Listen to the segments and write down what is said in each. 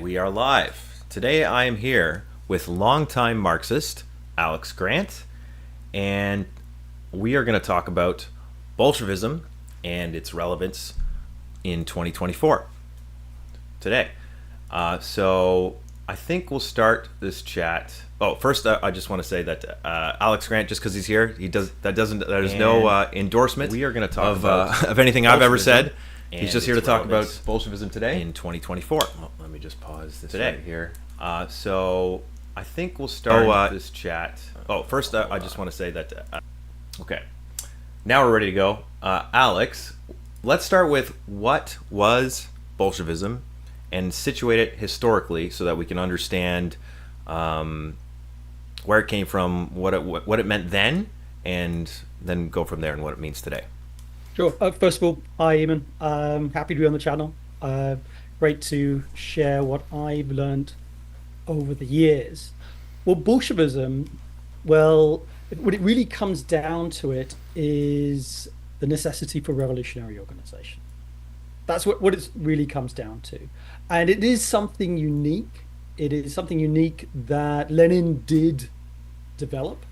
We are live. Today I am here with longtime Marxist Alex Grant, and we are going to talk about Bolshevism and its relevance in 2024 today. So I think we'll start this chat. Oh, first I just want to say that Alex Grant, just because he's here, there's no endorsement. We are going to talk of anything I've ever said. He's just here to talk about Bolshevism today in 2024. Well, let me just pause this today right here. So I think we'll start this chat. Oh, first I just want to say that. Okay, now we're ready to go. Alex, let's start with what was Bolshevism and situate it historically so that we can understand where it came from, what it meant then, and then go from there and what it means today. Sure. First of all, hi, Eamon. Happy to be on the channel. Great to share what I've learned over the years. Well, Bolshevism, what it really comes down to it is the necessity for revolutionary organization. That's what it really comes down to. And it is something unique. It is something unique that Lenin did develop.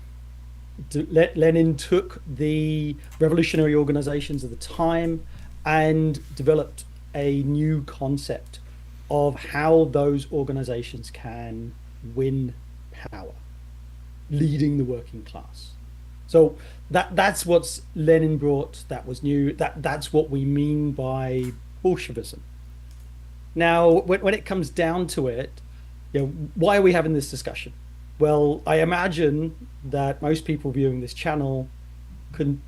Lenin took the revolutionary organizations of the time and developed a new concept of how those organizations can win power, leading the working class. So that's what Lenin brought. That was new. That's what we mean by Bolshevism. Now, when it comes down to it, why are we having this discussion? Well, I imagine that most people viewing this channel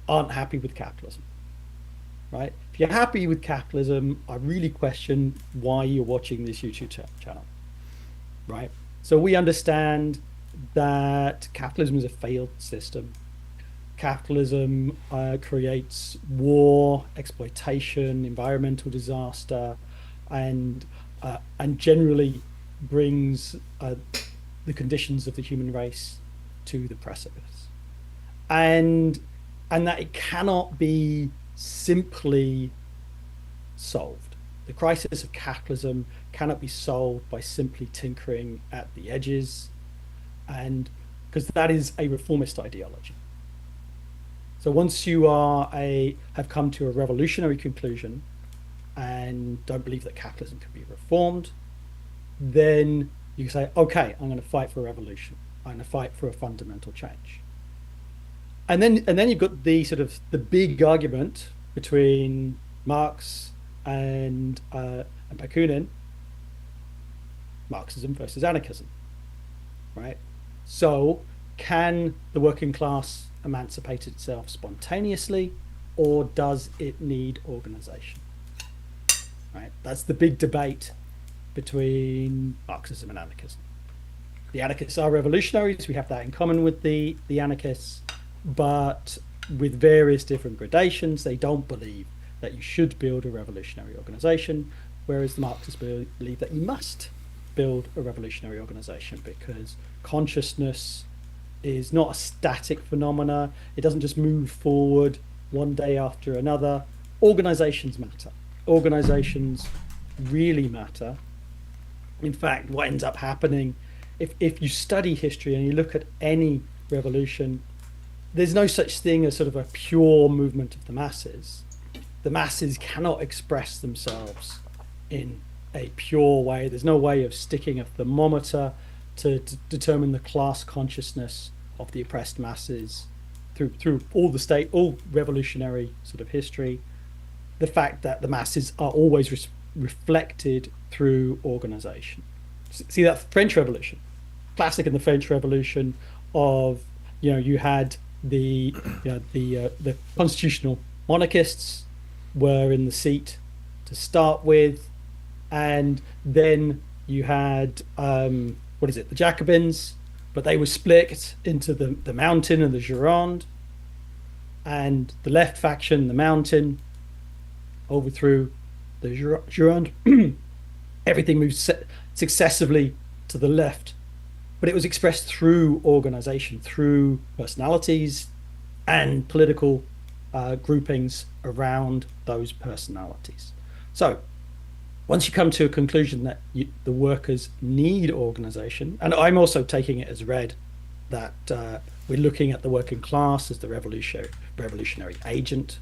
aren't happy with capitalism, right? If you're happy with capitalism, I really question why you're watching this YouTube channel, right? So we understand that capitalism is a failed system. Capitalism creates war, exploitation, environmental disaster, and generally brings the conditions of the human race to the precipice, and that it cannot be simply solved. The crisis of capitalism cannot be solved by simply tinkering at the edges, and because that is a reformist ideology. So once you have come to a revolutionary conclusion and don't believe that capitalism can be reformed, then you say, okay, I'm going to fight for a revolution. I'm going to fight for a fundamental change. And then you've got the sort of the big argument between Marx and Bakunin, Marxism versus anarchism, right? So can the working class emancipate itself spontaneously, or does it need organization? Right? That's the big debate between Marxism and anarchism. The anarchists are revolutionaries. We have that in common with the anarchists, but with various different gradations. They don't believe that you should build a revolutionary organization, whereas the Marxists believe that you must build a revolutionary organization because consciousness is not a static phenomena. It doesn't just move forward one day after another. Organizations matter. Organizations really matter. In fact, what ends up happening, if you study history and you look at any revolution, there's no such thing as sort of a pure movement of the masses. The masses cannot express themselves in a pure way. There's no way of sticking a thermometer to determine the class consciousness of the oppressed masses through all revolutionary sort of history. The fact that the masses are always reflected through organization. See that French Revolution, classic in the French Revolution of, you had the constitutional monarchists were in the seat to start with, and then you had the Jacobins, but they were split into the Mountain and the Gironde, and the left faction, the Mountain, overthrew the Gironde. Everything moved successively to the left, but it was expressed through organization, through personalities and political groupings around those personalities. So Once you come to a conclusion that the workers need organization, and I'm also taking it as read that we're looking at the working class as the revolutionary agent,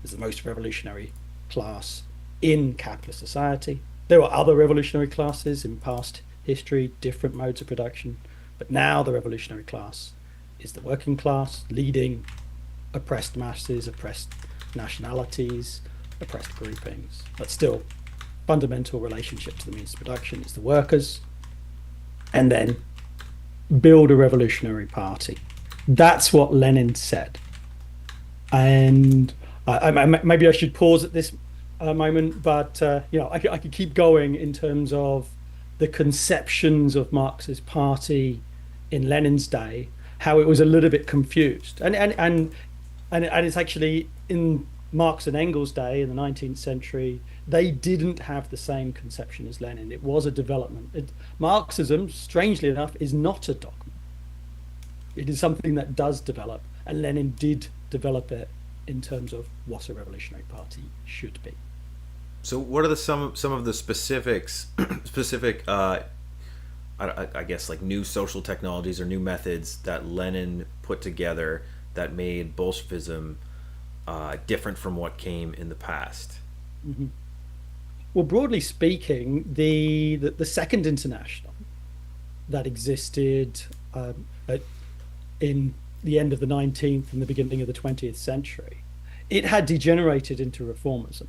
as the most revolutionary class in capitalist society. There were other revolutionary classes in past history, different modes of production, but now the revolutionary class is the working class, leading oppressed masses, oppressed nationalities, oppressed groupings, but still fundamental relationship to the means of production is the workers, and then build a revolutionary party. That's what Lenin said. And maybe I should pause at this moment, but I could keep going in terms of the conceptions of Marx's party in Lenin's day, how it was a little bit confused, and it's actually in Marx and Engels' day in the 19th century, they didn't have the same conception as Lenin. It was a development. Marxism, strangely enough, is not a dogma. It is something that does develop, and Lenin did develop it in terms of what a revolutionary party should be. So, what are some of the specific I guess like new social technologies or new methods that Lenin put together that made Bolshevism different from what came in the past? Mhm. Well, broadly speaking, the Second International that existed in the end of the 19th and the beginning of the 20th century, it had degenerated into reformism,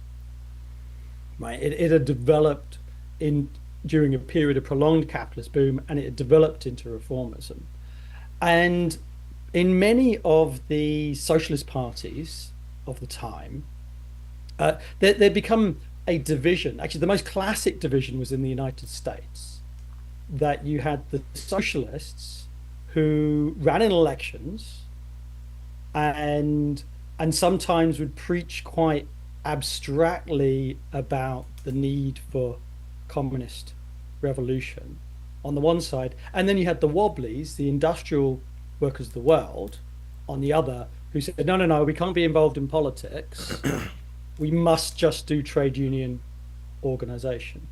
right? It had developed in during a period of prolonged capitalist boom, and it had developed into reformism. And in many of the socialist parties of the time, there'd become a division. Actually, the most classic division was in the United States, that you had the socialists who ran in elections and sometimes would preach quite abstractly about the need for communist revolution on the one side, and then you had the Wobblies, the industrial workers of the world, on the other, who said, no, no, no, we can't be involved in politics. We must just do trade union organization.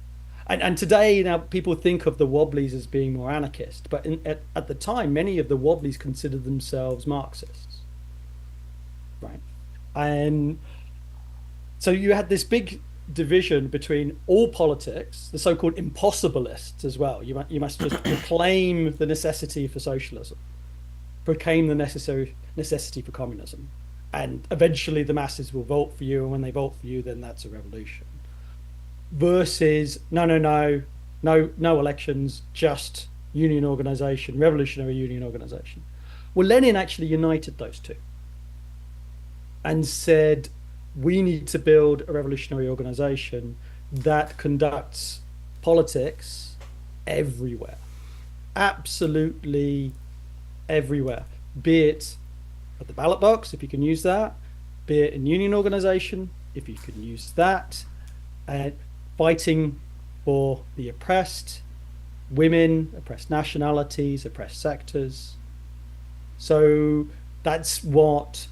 And today, now people think of the Wobblies as being more anarchist, but at the time, many of the Wobblies considered themselves Marxists, right? And so you had this big division between all politics, the so-called impossibilists as well. You must just proclaim the necessity for socialism, proclaim the necessity for communism, and eventually the masses will vote for you, and when they vote for you, then that's a revolution. Versus no elections, just union organization, revolutionary union organization. Well, Lenin actually united those two and said, we need to build a revolutionary organization that conducts politics everywhere, absolutely everywhere, be it at the ballot box, if you can use that, be it in union organization, if you can use that, fighting for the oppressed, women, oppressed nationalities, oppressed sectors. So that's what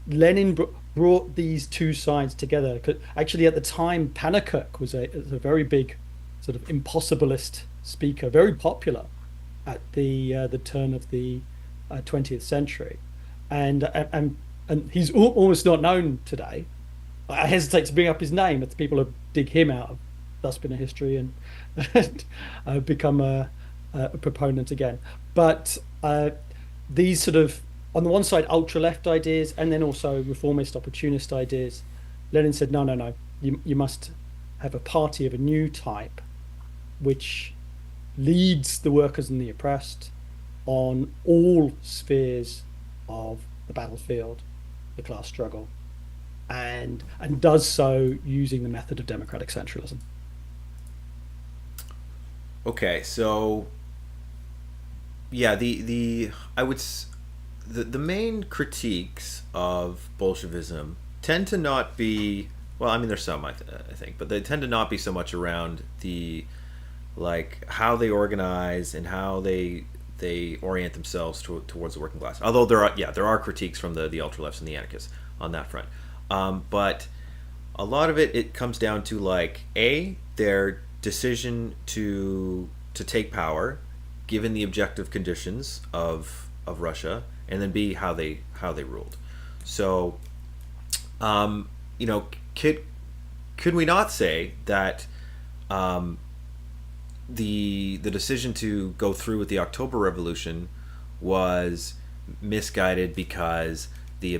Lenin brought these two sides together. Actually, at the time, Pannekoek was a very big sort of impossibilist speaker, very popular at the turn of the 20th century, and he's almost not known today. I hesitate to bring up his name, but people have dig him out of Dustbin of History and become a proponent again. But these sort of, on the one side, ultra left ideas, and then also reformist, opportunist ideas. Lenin said, no, no, no, you must have a party of a new type, which leads the workers and the oppressed on all spheres of the battlefield, the class struggle, and does so using the method of democratic centralism. Okay, so yeah, the I would the main critiques of Bolshevism tend to not be, well, I mean, there's some I think, but they tend to not be so much around the, like, how they organize and how they orient themselves towards the working class. Although there are critiques from the ultra lefts and the anarchists on that front, but a lot of it comes down to, like, their decision to take power, given the objective conditions of Russia, and then B, how they ruled. So, you know, could we not say that the decision to go through with the October Revolution was misguided because the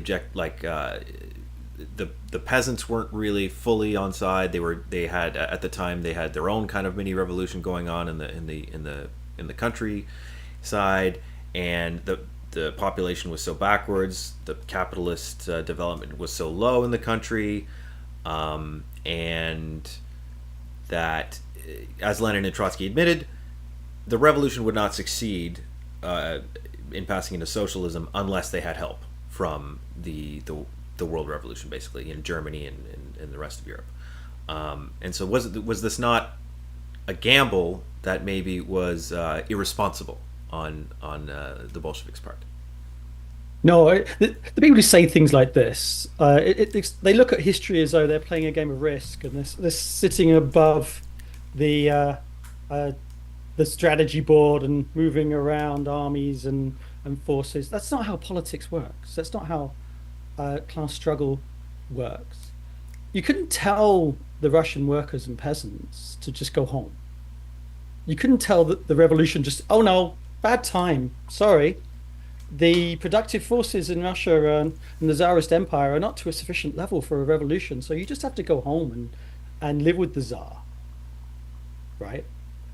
peasants weren't really fully on side. They had at the time they had their own kind of mini revolution going on in the countryside, and the population was so backwards. The capitalist development was so low in the country, and that, as Lenin and Trotsky admitted, the revolution would not succeed in passing into socialism unless they had help from the world revolution, basically in Germany and the rest of Europe. And so was this not a gamble that maybe was irresponsible on the Bolsheviks' part? No, the people who say things like this, they look at history as though they're playing a game of Risk, and they're sitting above the uh, uh, the strategy board and moving around armies and forces. That's not how politics works. That's not how class struggle works. You couldn't tell the Russian workers and peasants to just go home. You couldn't tell the revolution just, oh no, bad time, sorry. The productive forces in Russia and the Tsarist Empire are not to a sufficient level for a revolution, so you just have to go home and live with the Tsar, right?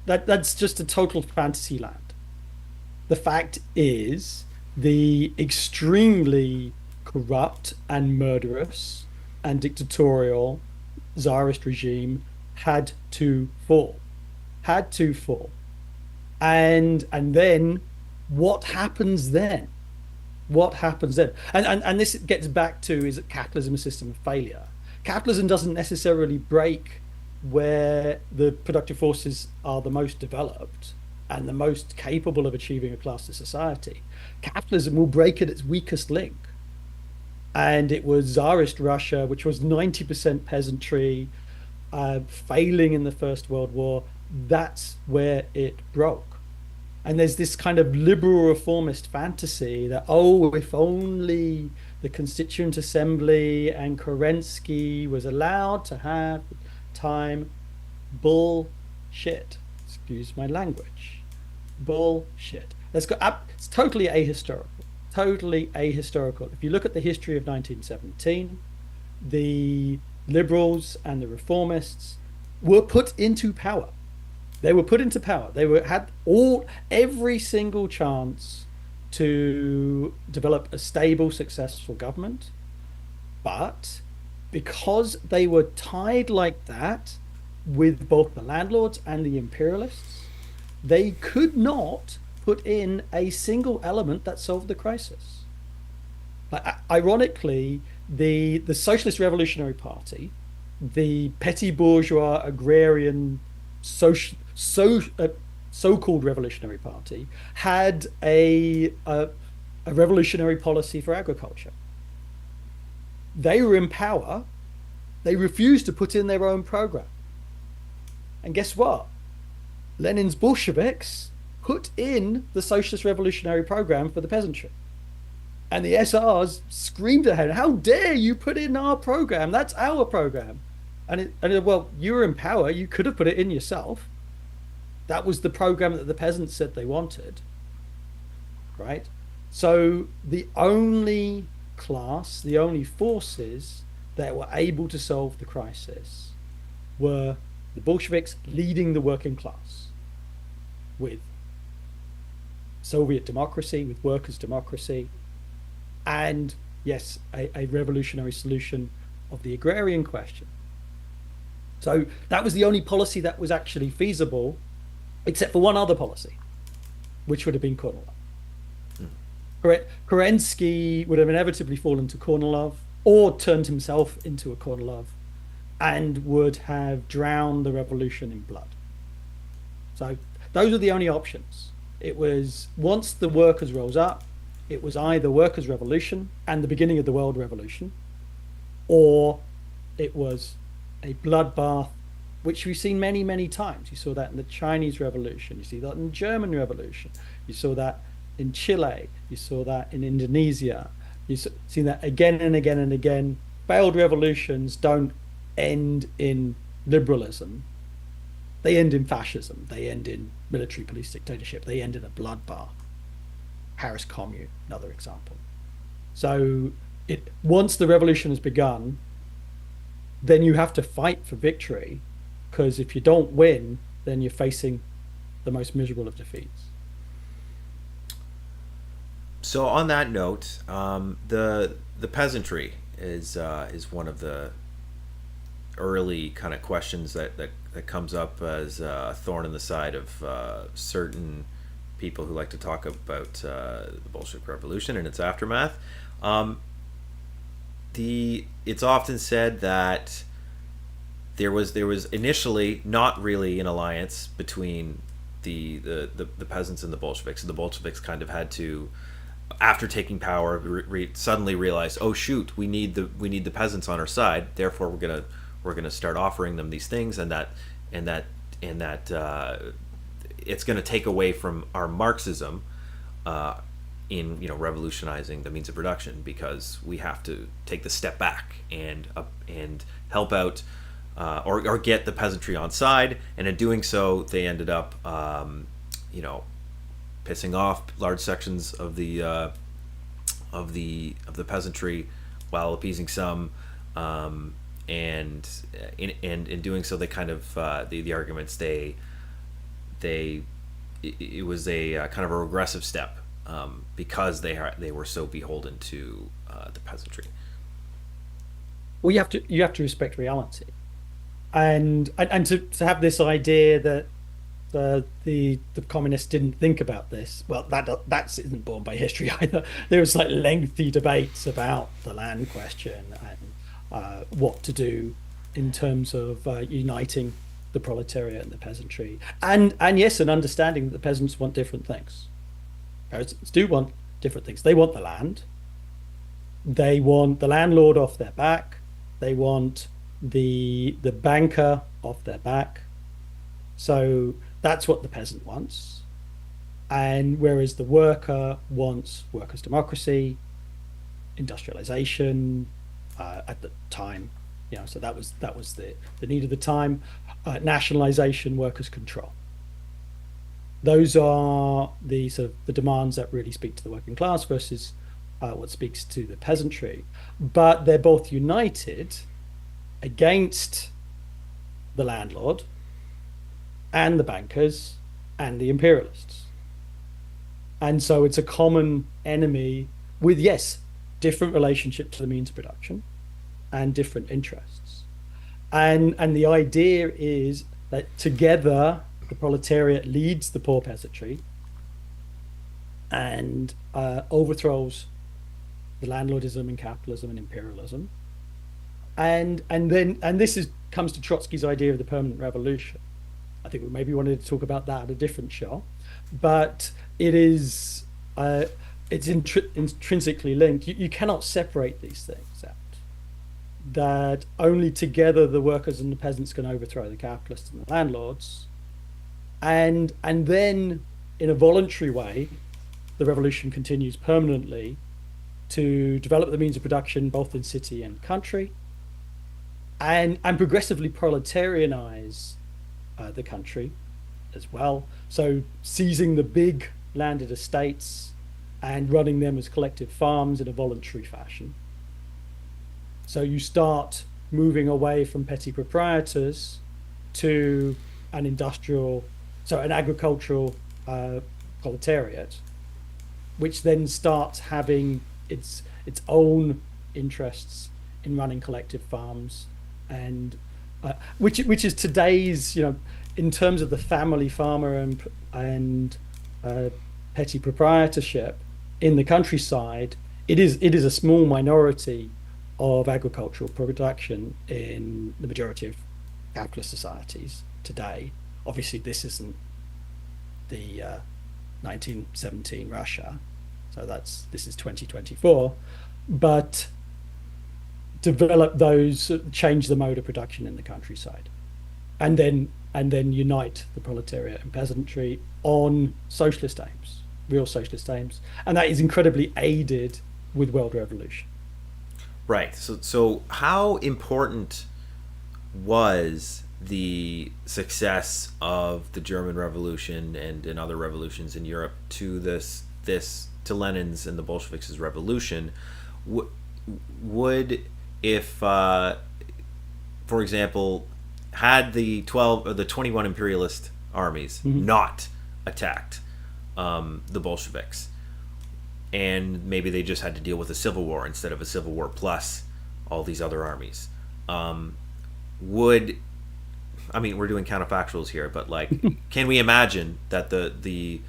That's just a total fantasy land. The fact is, the extremely corrupt and murderous and dictatorial Tsarist regime had to fall, had to fall. And then what happens then? What happens then? And this gets back to, is that capitalism a system of failure? Capitalism doesn't necessarily break where the productive forces are the most developed and the most capable of achieving a classless society. Capitalism will break at its weakest link. And it was Tsarist Russia, which was 90% peasantry, failing in the First World War. That's where it broke. And there's this kind of liberal reformist fantasy that, oh, if only the Constituent Assembly and Kerensky was allowed to have time. Bullshit. Excuse my language. Bullshit. It's totally ahistorical. Totally ahistorical. If you look at the history of 1917, the liberals and the reformists were put into power. They were put into power. Had every single chance to develop a stable, successful government, but because they were tied like that with both the landlords and the imperialists, they could not put in a single element that solved the crisis. Ironically, the Socialist Revolutionary Party, the petty bourgeois agrarian so-called revolutionary party, had a revolutionary policy for agriculture. They were in power. They refused to put in their own program. And guess what? Lenin's Bolsheviks put in the socialist revolutionary program for the peasantry. And the SRs screamed at him, how dare you put in our program? That's our program. Well, you were in power. You could have put it in yourself. That was the program that the peasants said they wanted, right? So the only class, the only forces that were able to solve the crisis were the Bolsheviks leading the working class with Soviet democracy, with workers' democracy, and yes, a revolutionary solution of the agrarian question. So that was the only policy that was actually feasible, except for one other policy, which would have been Kornilov. Kerensky would have inevitably fallen to Kornilov or turned himself into a Kornilov and would have drowned the revolution in blood. So those are the only options. It was, once the workers rose up, it was either workers' revolution and the beginning of the world revolution, or it was a bloodbath which we've seen many, many times. You saw that in the Chinese Revolution. You see that in the German Revolution. You saw that in Chile. You saw that in Indonesia. You've seen that again and again and again. Failed revolutions don't end in liberalism. They end in fascism. They end in military police dictatorship. They end in a bloodbath. Paris Commune, another example. So once the revolution has begun, then you have to fight for victory, because if you don't win, then you're facing the most miserable of defeats. So on that note, the peasantry is one of the early kind of questions that comes up as a thorn in the side of certain people who like to talk about the Bolshevik Revolution and its aftermath. Um, it's often said that there was initially not really an alliance between the peasants and the Bolsheviks. And the Bolsheviks kind of had to, after taking power, suddenly realize, oh shoot, we need the peasants on our side. Therefore, we're gonna start offering them these things, and that and that it's gonna take away from our Marxism. In revolutionizing the means of production, because we have to take the step back and help out, or get the peasantry on side, and in doing so they ended up you know pissing off large sections of the peasantry while appeasing some, and in doing so they kind of the arguments they it was a kind of a regressive step, because they were so beholden to the peasantry. Well, you have to respect reality, and to have this idea that the communists didn't think about this. Well, that isn't borne by history either. There was like lengthy debates about the land question and what to do in terms of uniting the proletariat and the peasantry, and yes, an understanding that the peasants want different things. Peasants do want different things. They want the land. They want the landlord off their back. They want the banker off their back. So that's what the peasant wants. And whereas the worker wants workers' democracy, industrialization, at the time, so that was the need of the time. Nationalization, workers' control. Those are the sort of the demands that really speak to the working class versus what speaks to the peasantry. But they're both united against the landlord and the bankers and the imperialists. And so it's a common enemy with, yes, different relationship to the means of production and different interests. And the idea is that together the proletariat leads the poor peasantry and overthrows the landlordism and capitalism and imperialism. And this comes to Trotsky's idea of the permanent revolution. I think we maybe wanted to talk about that at a different show, but it's intrinsically linked. You cannot separate these things out. That only together the workers and the peasants can overthrow the capitalists and the landlords, and then in a voluntary way, the revolution continues permanently to develop the means of production both in city and country, and progressively proletarianize the country as well. So seizing the big landed estates and running them as collective farms in a voluntary fashion. So you start moving away from petty proprietors to an agricultural proletariat, which then starts having its own interests in running collective farms, and which is today's, in terms of the family farmer and petty proprietorship in the countryside, it is a small minority of agricultural production in the majority of capitalist societies today. Obviously, this isn't the 1917 Russia, so this is 2024, but change the mode of production in the countryside. and then unite the proletariat and peasantry on socialist aims, real socialist aims, and that is incredibly aided with world revolution. Right. So how important was the success of the German Revolution and other revolutions in Europe to this to Lenin's and the Bolsheviks' revolution? W- would if for example, had the 12 or the 21 imperialist armies Mhm. not attacked the Bolsheviks, and maybe they just had to deal with a civil war instead of a civil war plus all these other armies, would I mean, we're doing counterfactuals here, but like, can we imagine that the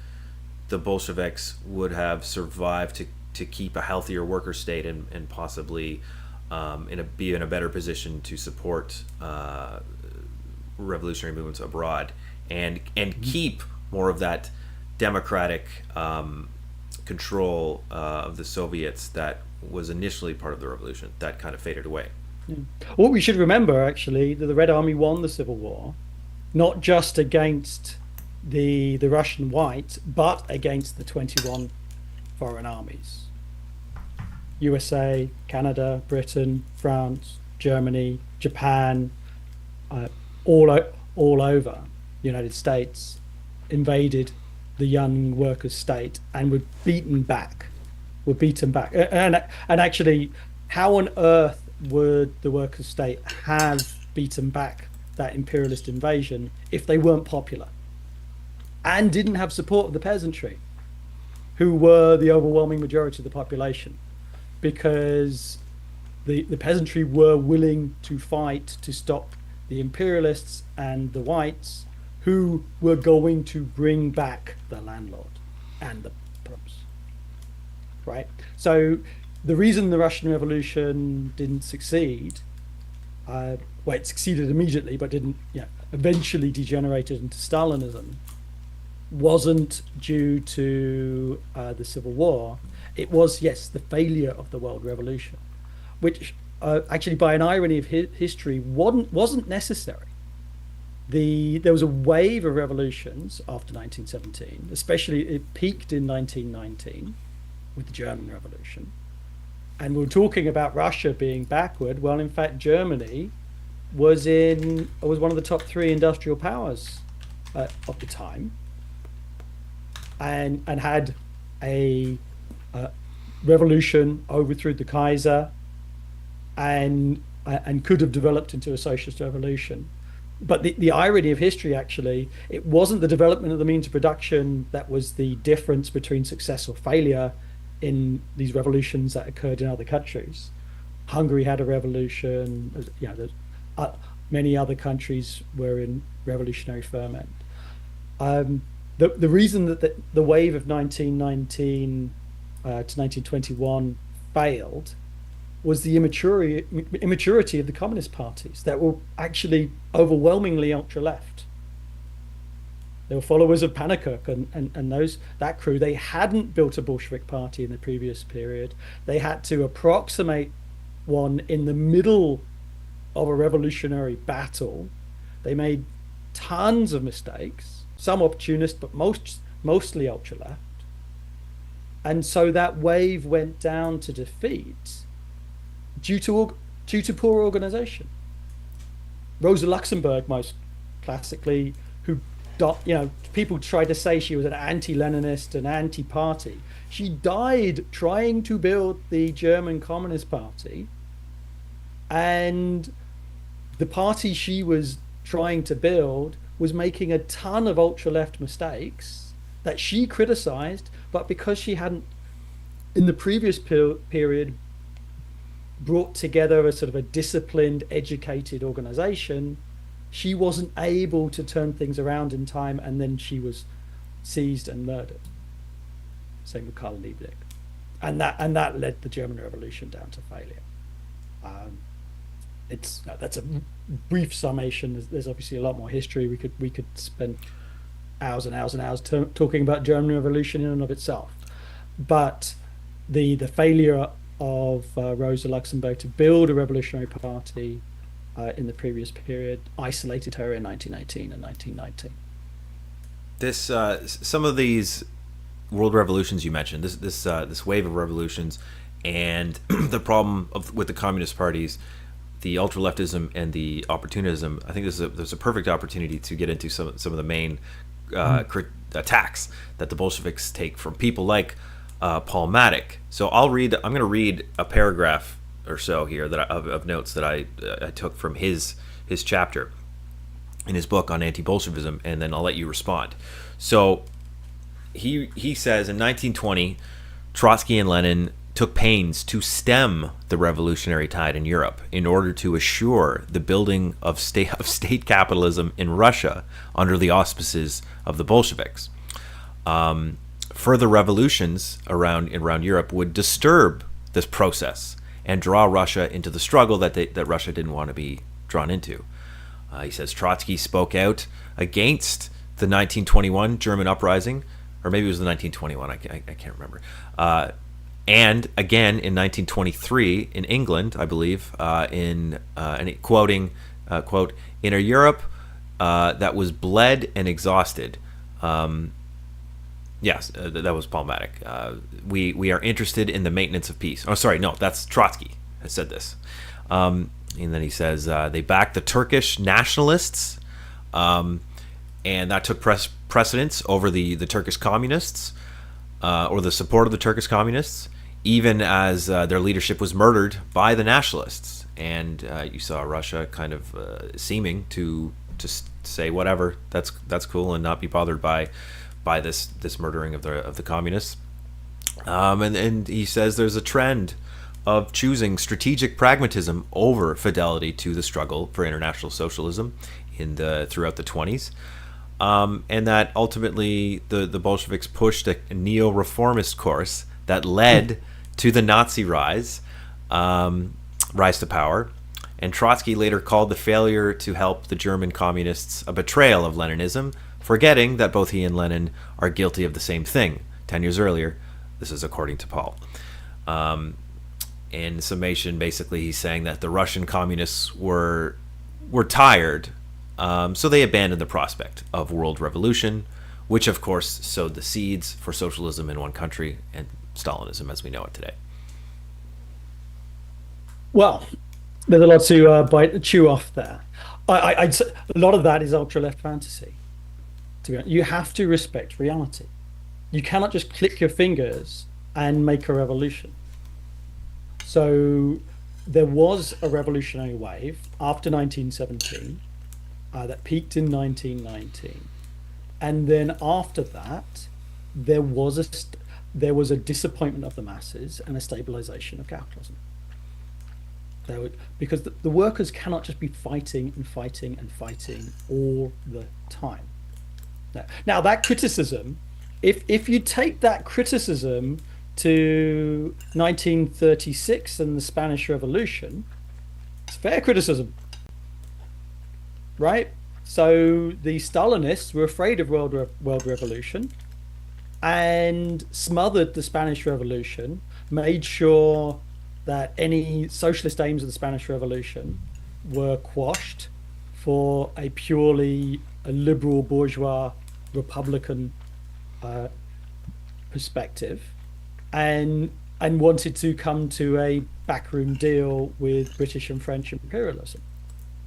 Bolsheviks would have survived to keep a healthier worker state and possibly be in a better position to support revolutionary movements abroad and keep more of that democratic control of the Soviets that was initially part of the revolution that kind of faded away. Yeah. What we should remember, actually, that the Red Army won the Civil War, not just against the Russian white, but against the 21 foreign armies. USA, Canada, Britain, France, Germany, Japan, uh, all over the United States invaded the young workers' state and were beaten back. Were beaten back, and actually, how on earth would the workers' state have beaten back that imperialist invasion if they weren't popular and didn't have support of the peasantry, who were the overwhelming majority of the population? Because the peasantry were willing to fight to stop the imperialists and the whites who were going to bring back the landlord and the props, right? So the reason the Russian Revolution didn't succeed, well, it succeeded immediately, but didn't, eventually degenerated into Stalinism, wasn't due to the Civil War. It was, yes, the failure of the World Revolution, which actually, by an irony of history, wasn't necessary. There was a wave of revolutions after 1917, especially it peaked in 1919 with the German Revolution. And we're talking about Russia being backward. Well, in fact, Germany was one of the top three industrial powers of the time, and had a revolution, overthrew the Kaiser, and could have developed into a socialist revolution. But the irony of history, actually, it wasn't the development of the means of production that was the difference between success or failure in these revolutions that occurred in other countries. Hungary had a revolution. Many other countries were in revolutionary ferment. The reason that the wave of 1919 to 1921 failed was the immaturity of the communist parties that were actually overwhelmingly ultra left. They were followers of Pannekoek and that crew. They hadn't built a Bolshevik party in the previous period. They had to approximate one in the middle of a revolutionary battle. They made tons of mistakes, some opportunist, but mostly ultra left. And so that wave went down to defeat due to poor organization. Rosa Luxemburg, most classically, who, people tried to say she was an anti-Leninist, an anti-party. She died trying to build the German Communist Party, and the party she was trying to build was making a ton of ultra-left mistakes that she criticized, but because she hadn't, in the previous period, brought together a sort of a disciplined, educated organization, she wasn't able to turn things around in time, and then she was seized and murdered. Same with Karl Liebknecht, and that led the German Revolution down to failure. That's a brief summation. There's obviously a lot more history. We could spend hours and hours and hours talking about German Revolution in and of itself, but the failure of Rosa Luxemburg to build a revolutionary party in the previous period, isolated her in 1918 and 1919. This some of these world revolutions you mentioned, this wave of revolutions, and the problem with the communist parties, the ultra leftism and the opportunism. I think there's a perfect opportunity to get into some of the main attacks that the Bolsheviks take from people like Paul Matic. So I'm going to read a paragraph or so here of notes that I took from his chapter in his book on anti-Bolshevism, and then I'll let you respond. So he says in 1920, Trotsky and Lenin took pains to stem the revolutionary tide in Europe in order to assure the building of state capitalism in Russia under the auspices of the Bolsheviks. Further revolutions around Europe would disturb this process and draw Russia into the struggle that Russia didn't want to be drawn into. He says Trotsky spoke out against the 1921 German uprising, or maybe it was the 1921. I can't remember. And again in 1923 in England, I believe, and quoting, quote, "In a Europe that was bled and exhausted." Yes, that was Paul Matic. We are interested in the maintenance of peace. Oh, sorry, no, that's Trotsky has said this. And then he says they backed the Turkish nationalists, and that took precedence over the Turkish communists, or the support of the Turkish communists, even as their leadership was murdered by the nationalists. And you saw Russia kind of seeming to just say whatever, that's cool, and not be bothered by this murdering of the communists. And he says there's a trend of choosing strategic pragmatism over fidelity to the struggle for international socialism throughout the 20s. And that ultimately the Bolsheviks pushed a neo-reformist course that led to the Nazi rise to power. And Trotsky later called the failure to help the German communists a betrayal of Leninism, forgetting that both he and Lenin are guilty of the same thing 10 years earlier. This is according to Paul. In summation, basically, he's saying that the Russian communists were tired, so they abandoned the prospect of world revolution, which, of course, sowed the seeds for socialism in one country and Stalinism as we know it today. Well, there's a lot to chew off there. I'd say a lot of that is ultra left fantasy. To be honest, you have to respect reality. You cannot just click your fingers and make a revolution. So there was a revolutionary wave after 1917 that peaked in 1919, and then after that, there was a disappointment of the masses and a stabilization of capitalism. Because the workers cannot just be fighting and fighting and fighting all the time. Now that criticism, if you take that criticism to 1936 and the Spanish Revolution, it's fair criticism, right? So the Stalinists were afraid of world revolution and smothered the Spanish Revolution, made sure that any socialist aims of the Spanish Revolution were quashed for a purely liberal bourgeois republican perspective, and wanted to come to a backroom deal with British and French imperialism.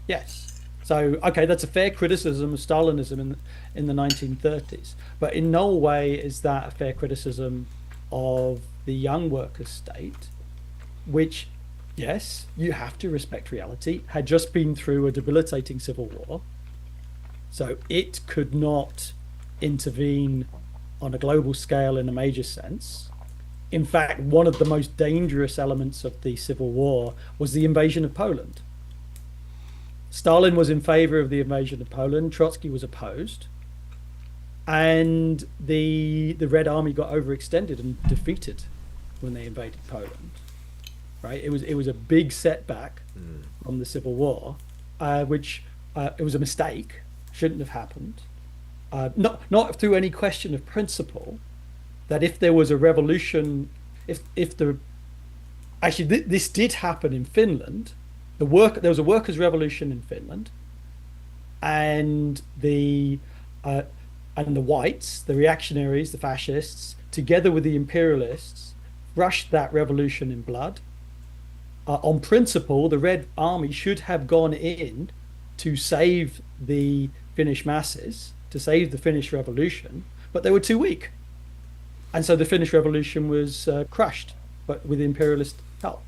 Yes. So, okay, that's a fair criticism of Stalinism in the 1930s, but in no way is that a fair criticism of the young workers' state, which, yes, you have to respect reality, had just been through a debilitating civil war. So it could not intervene on a global scale in a major sense. In fact, one of the most dangerous elements of the civil war was the invasion of Poland. Stalin was in favor of the invasion of Poland. Trotsky was opposed. And the Red Army got overextended and defeated when they invaded Poland. Right? It was a big setback from the Civil War, which it was a mistake, shouldn't have happened. Not through any question of principle, that if there was a revolution, this did happen in Finland, there was a workers' revolution in Finland, and uh, the whites, the reactionaries, the fascists, together with the imperialists, rushed that revolution in blood. On principle, the Red Army should have gone in to save the Finnish masses, to save the Finnish revolution, but they were too weak. And so the Finnish revolution was crushed, but with imperialist help.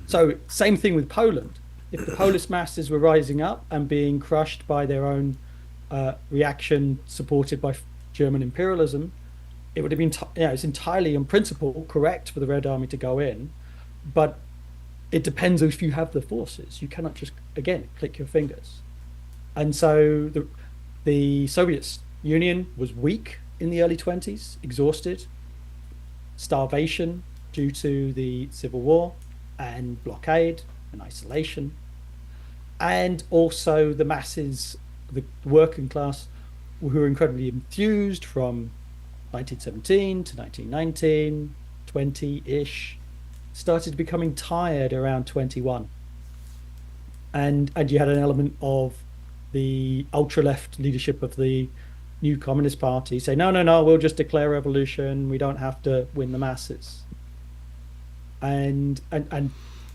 So, same thing with Poland. If the Polish masses were rising up and being crushed by their own reaction supported by German imperialism, it would have been, it's entirely in principle correct for the Red Army to go in, but it depends if you have the forces. You cannot just, again, click your fingers. And so the Soviet Union was weak in the early 20s, exhausted, starvation due to the civil war and blockade and isolation. And also the masses, the working class, who were incredibly enthused from 1917 to 1919, 20-ish, started becoming tired around 21. And you had an element of the ultra-left leadership of the new Communist Party say, no, no, no, we'll just declare revolution. We don't have to win the masses. And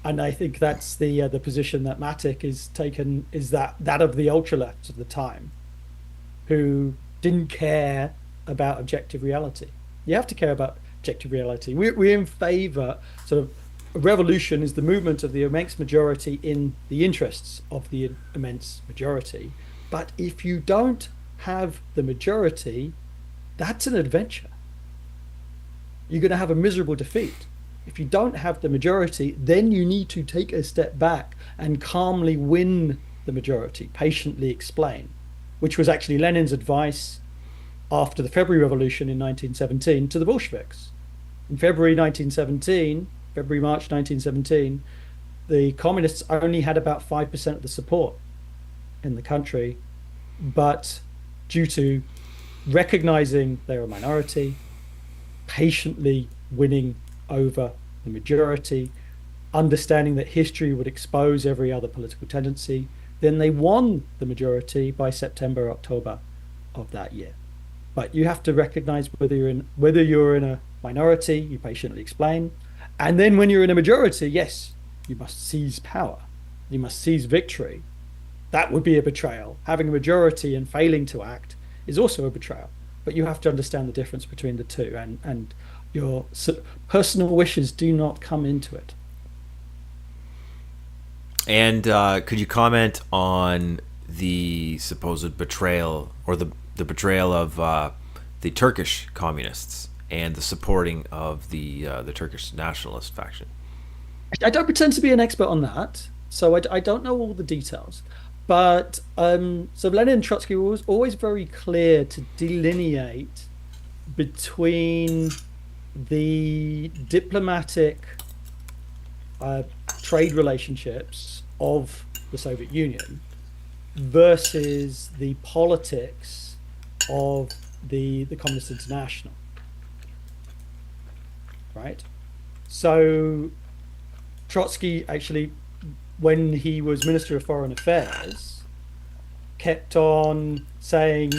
I think that's the position that Matic is taken, is that of the ultra-left of the time, who didn't care about objective reality. You have to care about objective reality. We're in favor, sort of, a revolution is the movement of the immense majority in the interests of the immense majority. But if you don't have the majority, that's an adventure. You're going to have a miserable defeat. If you don't have the majority, then you need to take a step back and calmly win the majority, patiently explain, which was actually Lenin's advice after the February Revolution in 1917 to the Bolsheviks. In March 1917, the communists only had about 5% of the support in the country, but due to recognizing they're a minority, patiently winning over the majority, understanding that history would expose every other political tendency, then they won the majority by September, October of that year. But you have to recognize whether you're in a minority, you patiently explain. And then when you're in a majority, yes, you must seize power. You must seize victory. That would be a betrayal. Having a majority and failing to act is also a betrayal. But you have to understand the difference between the two, and your personal wishes do not come into it. And could you comment on the supposed betrayal, or the betrayal of the Turkish communists and the supporting of the Turkish nationalist faction? I don't pretend to be an expert on that, so I don't know all the details. But so Lenin and Trotsky were always very clear to delineate between the diplomatic trade relationships of the Soviet Union versus the politics of the Communist International, right? So Trotsky actually, when he was Minister of Foreign Affairs, kept on saying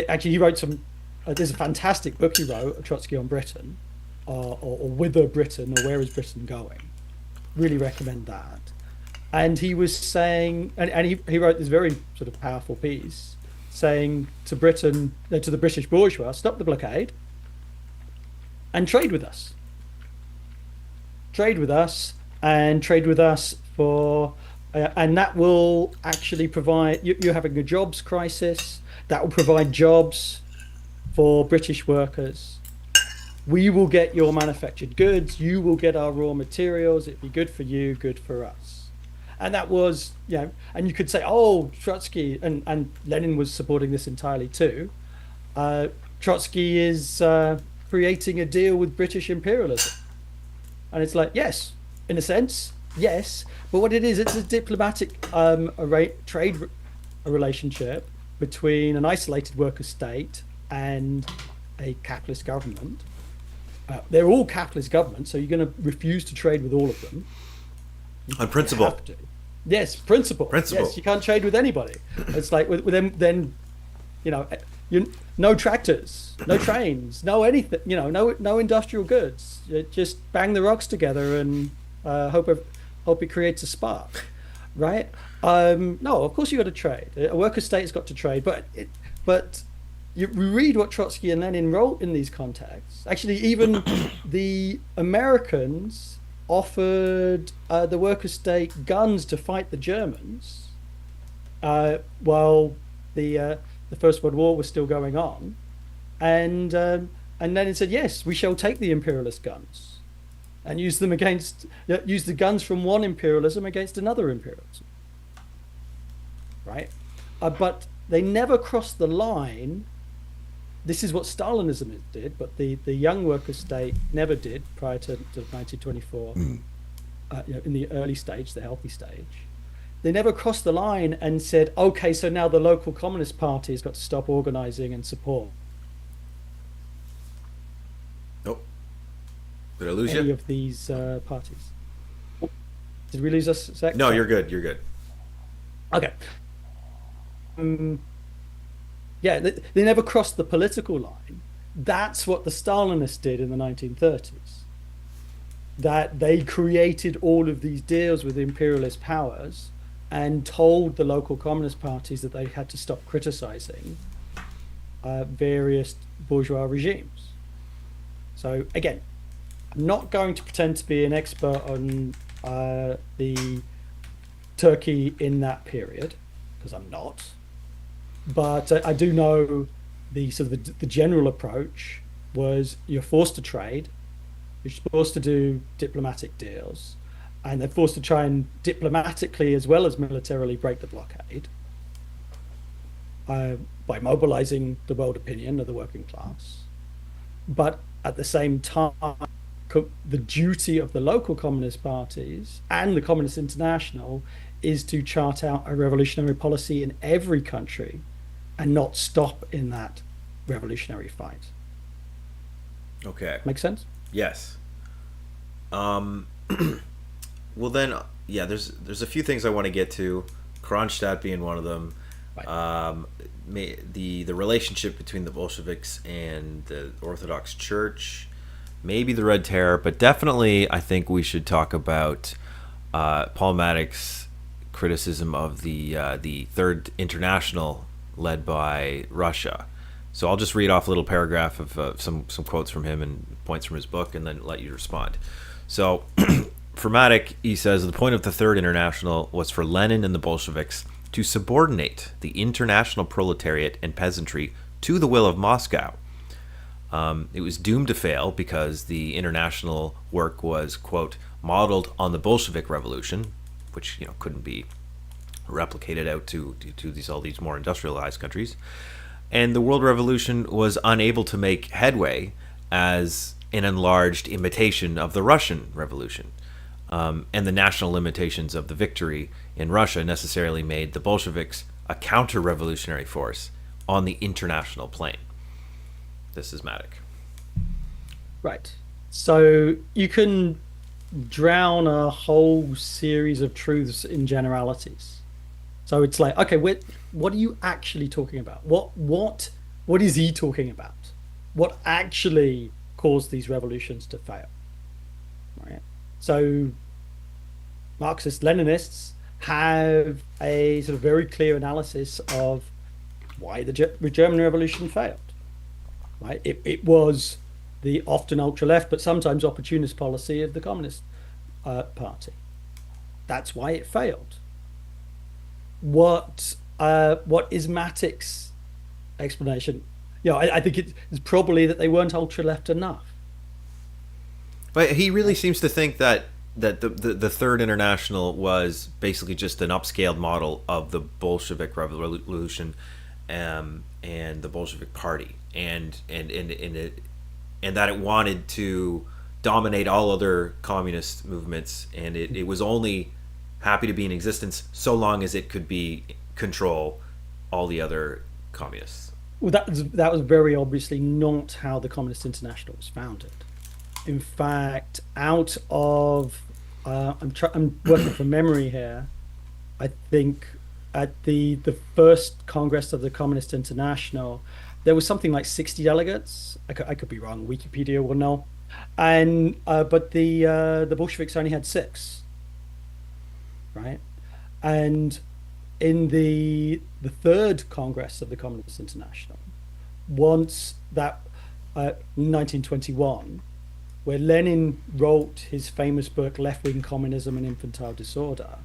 actually he wrote some, there's a fantastic book he wrote, Trotsky on Britain, or Whither Britain, or Where is Britain Going? Really recommend that. And he was saying, and he wrote this very sort of powerful piece saying to Britain, to the British bourgeois, stop the blockade and trade with us. Trade with us and trade with us for, and that will actually provide, you're having a jobs crisis, that will provide jobs for British workers. We will get your manufactured goods, you will get our raw materials, it'd be good for you, good for us. And that was, and you could say, oh, Trotsky, and Lenin was supporting this entirely too. Trotsky is creating a deal with British imperialism. And it's like, yes, in a sense, yes. But what it is, it's a diplomatic trade relationship between an isolated worker state and a capitalist government. They're all capitalist governments, so you're going to refuse to trade with all of them. On principle. Yes, principle. Yes, Principle. you can't trade with anybody. It's like with them, then you know, no tractors, no trains, no anything. No industrial goods. You just bang the rocks together and hope it creates a spark, right? No, of course you got to trade. A worker state's got to trade, but we read what Trotsky and Lenin wrote in these contexts. Actually, even the Americans offered the worker state guns to fight the Germans while the First World War was still going on, and Lenin said, "Yes, we shall take the imperialist guns and use the guns from one imperialism against another imperialism." Right? But they never crossed the line. This is what Stalinism did, but the young worker state never did prior to 1924. In the early stage, the healthy stage, they never crossed the line and said, "Okay, so now the local Communist Party has got to stop organizing and support Nope. Did I lose any you? of these parties." Did we lose us a sec? No, Sorry. you're good. You're good. Okay. Um, yeah, they never crossed the political line. That's what the Stalinists did in the 1930s. That they created all of these deals with imperialist powers and told the local communist parties that they had to stop criticizing various bourgeois regimes. So again, I'm not going to pretend to be an expert on the Turkey in that period because I'm not. But I do know the sort of the general approach was you're forced to trade, you're supposed to do diplomatic deals, and they're forced to try and diplomatically as well as militarily break the blockade uh, by mobilizing the world opinion of the working class. But at the same time, the duty of the local communist parties and the Communist International is to chart out a revolutionary policy in every country and not stop in that revolutionary fight. Okay. Make sense? Yes. Um, well then, yeah. There's a few things I want to get to. Kronstadt being one of them. Right. The relationship between the Bolsheviks and the Orthodox Church, maybe the Red Terror, but definitely I think we should talk about Paul Maddox's criticism of the Third International led by Russia. So I'll just read off a little paragraph of some quotes from him and points from his book, and then let you respond. So, for Maddox, he says the point of the Third International was for Lenin and the Bolsheviks to subordinate the international proletariat and peasantry to the will of Moscow. It was doomed to fail because the international work was, quote, modeled on the Bolshevik Revolution, which couldn't be replicated out to all these more industrialized countries. And the World Revolution was unable to make headway as an enlarged imitation of the Russian Revolution. And the national limitations of the victory in Russia necessarily made the Bolsheviks a counter-revolutionary force on the international plane. This is Matic. Right. So you can drown a whole series of truths in generalities. So it's like, okay, what are you actually talking about? What is he talking about? What actually caused these revolutions to fail? Right. So Marxist Leninists have a sort of very clear analysis of why the German Revolution failed. Right. It was the often ultra left, but sometimes opportunist policy of the Communist Party. That's why it failed. What is Matic's explanation? I think it's probably that they weren't ultra left enough. But he really seems to think that the Third International was basically just an upscaled model of the Bolshevik Revolution, and the Bolshevik Party, and that it wanted to dominate all other communist movements, and it was only happy to be in existence so long as it could control all the other communists. Well, that was very obviously not how the Communist International was founded. In fact, out of I'm working from memory here. I think at the first Congress of the Communist International, there was something like 60 delegates. I could be wrong. Wikipedia will know. And but the Bolsheviks only had six, right? And in the third Congress of the Communist International, once that 1921, where Lenin wrote his famous book Left-Wing Communism and Infantile Disorder,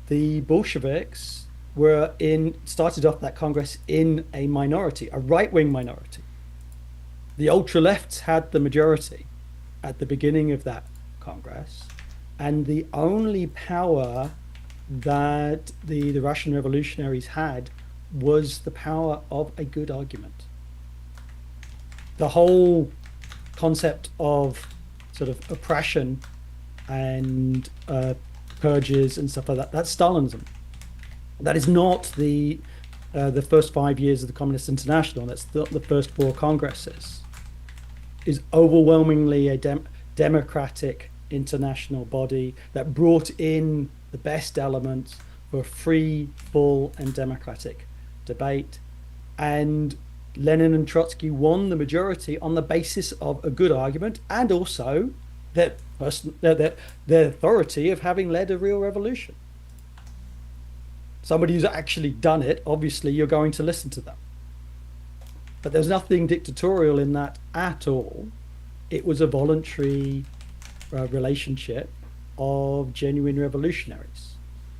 the Bolsheviks were in started off that Congress in a minority, a right-wing minority. The ultra lefts had the majority at the beginning of that Congress, and the only power that the Russian revolutionaries had was the power of a good argument. The whole concept of sort of oppression and purges and stuff like that, that's Stalinism. That is not the first 5 years of the Communist International. That's the first four congresses. Is overwhelmingly a democratic international body that brought in the best elements for free, full, and democratic debate. And Lenin and Trotsky won the majority on the basis of a good argument and also their authority of having led a real revolution. Somebody who's actually done it, obviously, you're going to listen to them. But there's nothing dictatorial in that at all. It was a voluntary relationship of genuine revolutionaries.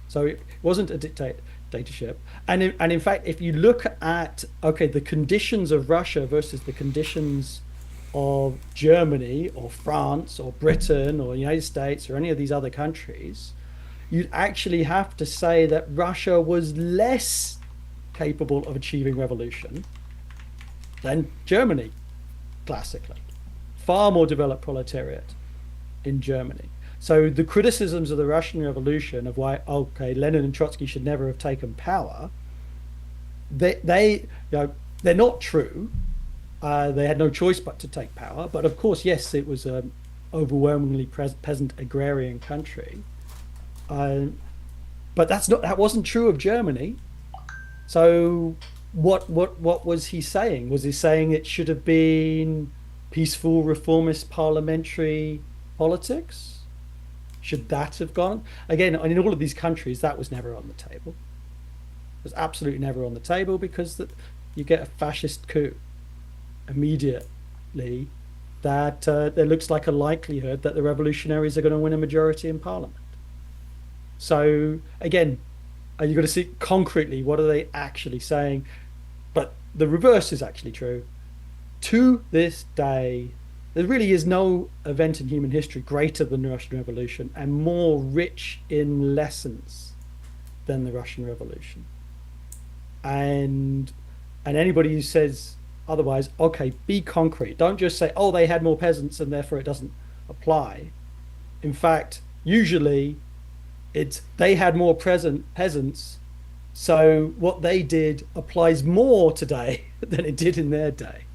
So it wasn't a dictatorship. And in fact, if you look at, okay, the conditions of Russia versus the conditions of Germany or France or Britain or the United States or any of these other countries, you'd actually have to say that Russia was less capable of achieving revolution than Germany, classically. Far more developed proletariat in Germany. So the criticisms of the Russian Revolution of why, okay, Lenin and Trotsky should never have taken power, they're not true. They had no choice but to take power. But of course, yes, it was an overwhelmingly peasant agrarian country. But that wasn't true of Germany. So what was he saying? Was he saying it should have been peaceful, reformist, parliamentary politics? Should that have gone? Again, in all of these countries, that was never on the table. It was absolutely never on the table because you get a fascist coup immediately. That there looks like a likelihood that the revolutionaries are going to win a majority in parliament. So again, you've got to see concretely what are they actually saying. But the reverse is actually true. To this day, there really is no event in human history greater than the Russian Revolution and more rich in lessons than the Russian Revolution. And anybody who says otherwise, okay, be concrete. Don't just say, oh, they had more peasants and therefore it doesn't apply. In fact, usually it's they had more peasants, so what they did applies more today than it did in their day,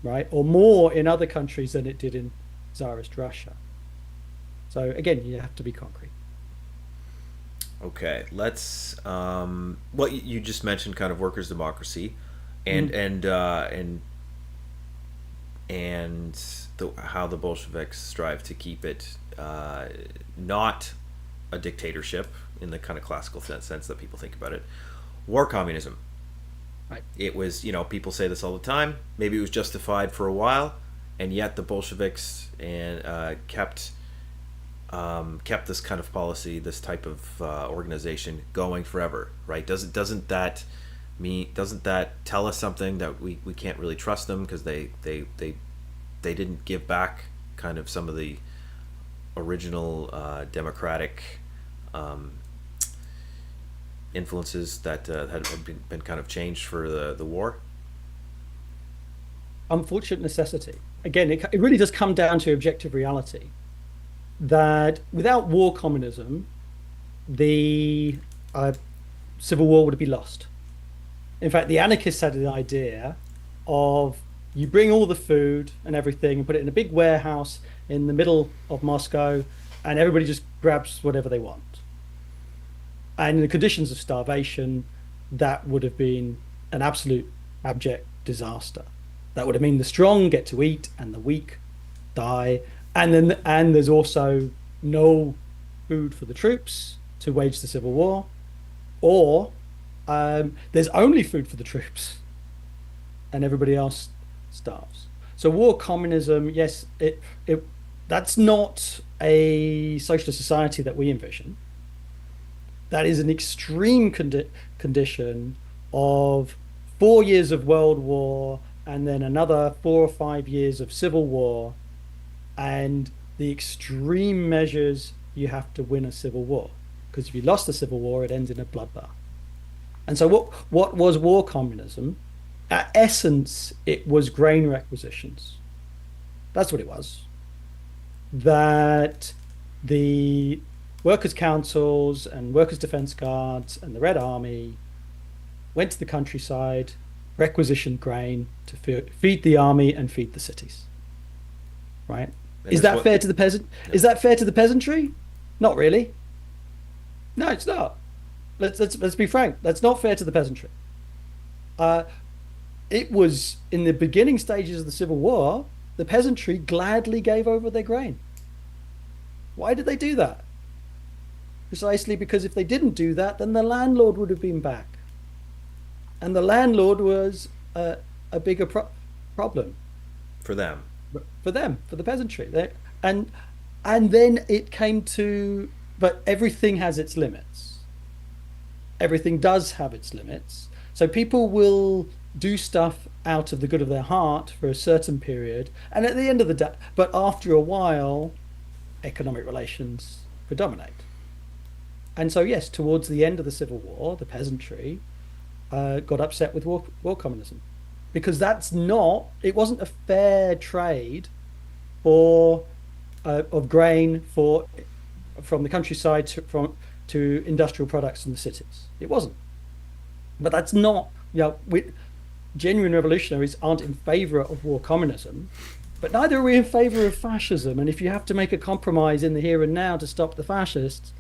right? Or more in other countries than it did in Tsarist Russia. So again, you have to be concrete. Okay, let's. Well, you just mentioned kind of workers' democracy, and Mhm. how the Bolsheviks strive to keep it not a dictatorship in the kind of classical sense that people think about it. War communism. Right. It was, people say this all the time. Maybe it was justified for a while, and yet the Bolsheviks kept this kind of policy, this type of organization going forever, right? Doesn't that tell us something that we can't really trust them because they didn't give back kind of some of the original democratic influences that had been kind of changed for the war? Unfortunate necessity. Again, it really does come down to objective reality that without war communism, the civil war would be lost. In fact, the anarchists had the idea of you bring all the food and everything and put it in a big warehouse in the middle of Moscow, and everybody just grabs whatever they want. And in the conditions of starvation, that would have been an absolute abject disaster. That would have mean the strong get to eat and the weak die. And there's also no food for the troops to wage the civil war, or there's only food for the troops and everybody else starves. So war communism, yes, it that's not a socialist society that we envision. That is an extreme condition of 4 years of World War and then another 4 or 5 years of Civil War, and the extreme measures you have to win a civil war. Because if you lost the civil war, it ends in a bloodbath. And so what was war communism? At essence, it was grain requisitions. That's what it was. That the workers' councils and workers' defense guards and the Red Army went to the countryside, requisitioned grain to feed the army and feed the cities. Right? And Is that's that what. fair to the peasant? No. Is that fair to the peasantry? Not really. No, it's not. Let's be frank. That's not fair to the peasantry. Uh, it was in the beginning stages of the Civil War, the peasantry gladly gave over their grain. Why did they do that? Precisely because if they didn't do that, then the landlord would have been back. And the landlord was a bigger problem For them. for them, for the peasantry. And and then it came to, but everything has its limits. Everything does have its limits. So people will do stuff out of the good of their heart for a certain period, and at the end of the day, but after a while, economic relations predominate. And so, yes, towards the end of the Civil War, the peasantry got upset with war communism because it wasn't a fair trade for of grain from the countryside to industrial products in the cities. It wasn't. But that's not, genuine revolutionaries aren't in favor of war communism, but neither are we in favor of fascism. And if you have to make a compromise in the here and now to stop the fascists,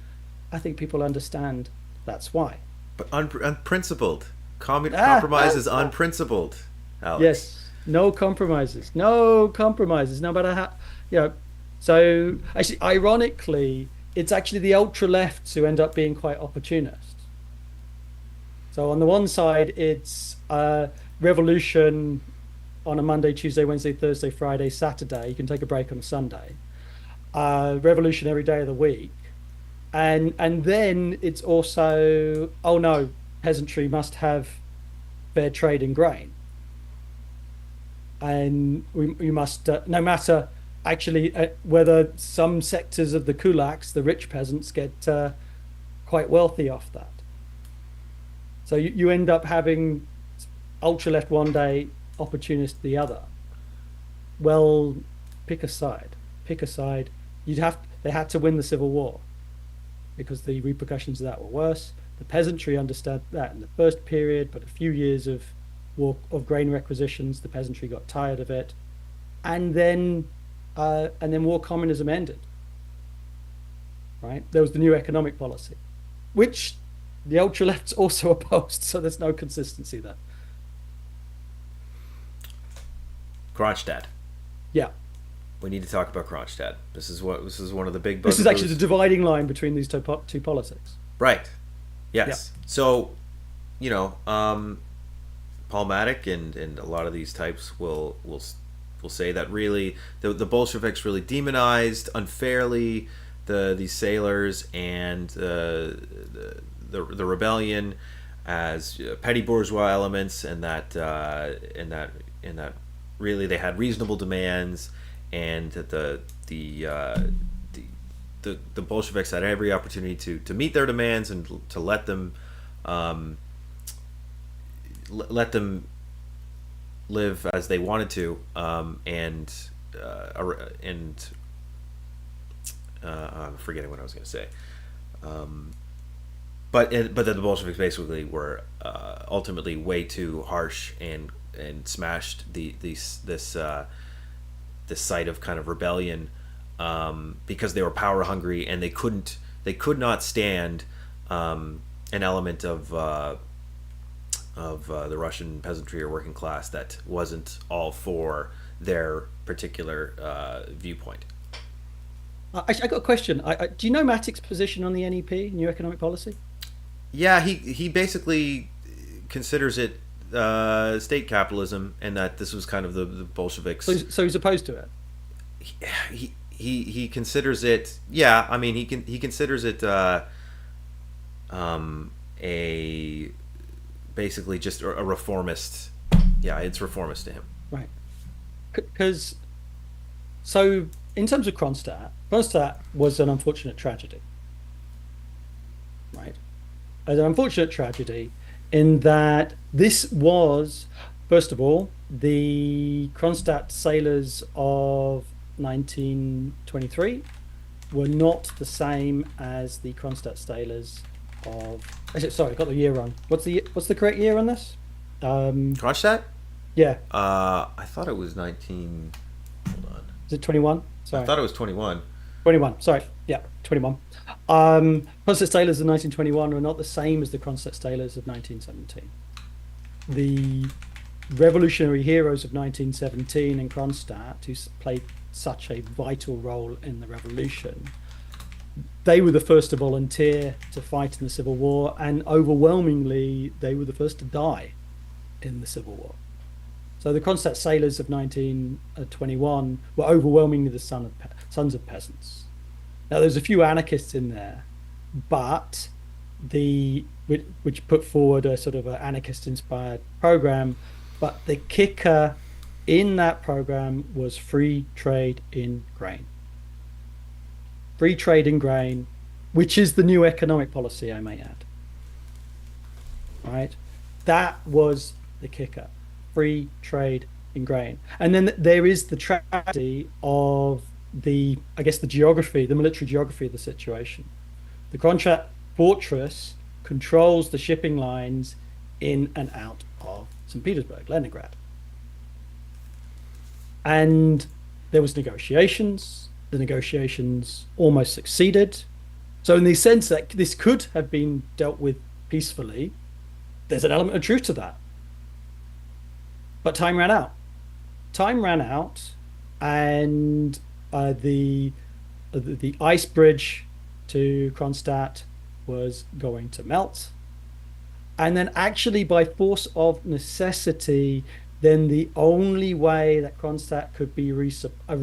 I think people understand that's why. But unprincipled. Compromise is unprincipled, Alex. Yes, no compromises, no compromises, no matter how, you know. So actually, ironically, it's actually the ultra lefts who end up being quite opportunist. So on the one side, it's revolution on a Monday, Tuesday, Wednesday, Thursday, Friday, Saturday. You can take a break on a Sunday. Revolution every day of the week. And then it's also, oh no, peasantry must have fair trade in grain. And we must, no matter actually whether some sectors of the kulaks, the rich peasants, get quite wealthy off that. So you end up having ultra left one day, opportunist the other. Well, pick a side. Pick a side. They had to win the Civil War because the repercussions of that were worse. The peasantry understood that in the first period, but a few years of war of grain requisitions, the peasantry got tired of it, and then war communism ended. Right? There was the new economic policy, which the ultra lefts also opposed. So there's no consistency there. Kronstadt. Yeah, We need to talk about Kronstadt. This is one of the big this is actually the bugaboos. dividing line between these two politics. Right. Yeah. Yes. So, Paul Matic and a lot of these types will say that really the Bolsheviks really demonized unfairly these sailors and the rebellion as petty bourgeois elements, and that really they had reasonable demands, and that the Bolsheviks had every opportunity to meet their demands and to let them let them live as they wanted to, I'm forgetting what I was going to say. But then the Bolsheviks basically were ultimately way too harsh and smashed this site of kind of rebellion because they were power hungry and they could not stand an element of the Russian peasantry or working class that wasn't all for their particular viewpoint. I got a question. Do you know Matic's position on the NEP, New Economic Policy? Yeah, he basically considers it state capitalism, and that this was kind of the So, Bolsheviks. so he's opposed to it. He considers it. Yeah, I mean he considers it a basically just a reformist. Yeah, it's reformist to him. Right. Because, so in terms of Kronstadt was an unfortunate tragedy, right? An unfortunate tragedy in that this was, first of all, the Kronstadt sailors of 1923 were not the same as the Kronstadt sailors of. Sorry, I got the year wrong. What's the correct year on this? Kronstadt? Yeah, I thought it was 19. Hold on. is it 21? I Sorry. thought it was 21. 21. Sorry. Yeah, 21. Kronstadt sailors of 1921 were not the same as the Kronstadt sailors of 1917. The revolutionary heroes of 1917 in Kronstadt, who played such a vital role in the revolution, they were the first to volunteer to fight in the Civil War, and overwhelmingly, they were the first to die in the Civil War. So the Kronstadt sailors of 1921 were overwhelmingly the sons of peasants. Now, there's a few anarchists in there, but which put forward a sort of an anarchist-inspired program, but the kicker in that program was free trade in grain. Free trade in grain, which is the new economic policy, I may add. Right? That was the kicker. Free trade in grain. And then there is the tragedy of I guess, the geography, the military geography of the situation. The Kronstadt fortress controls the shipping lines in and out of St. Petersburg, Leningrad. And there was negotiations. The negotiations almost succeeded. So in the sense that this could have been dealt with peacefully, there's an element of truth to that. But time ran out. Time ran out, and the ice bridge to Kronstadt was going to melt. And then actually by force of necessity, then the only way that Kronstadt could be a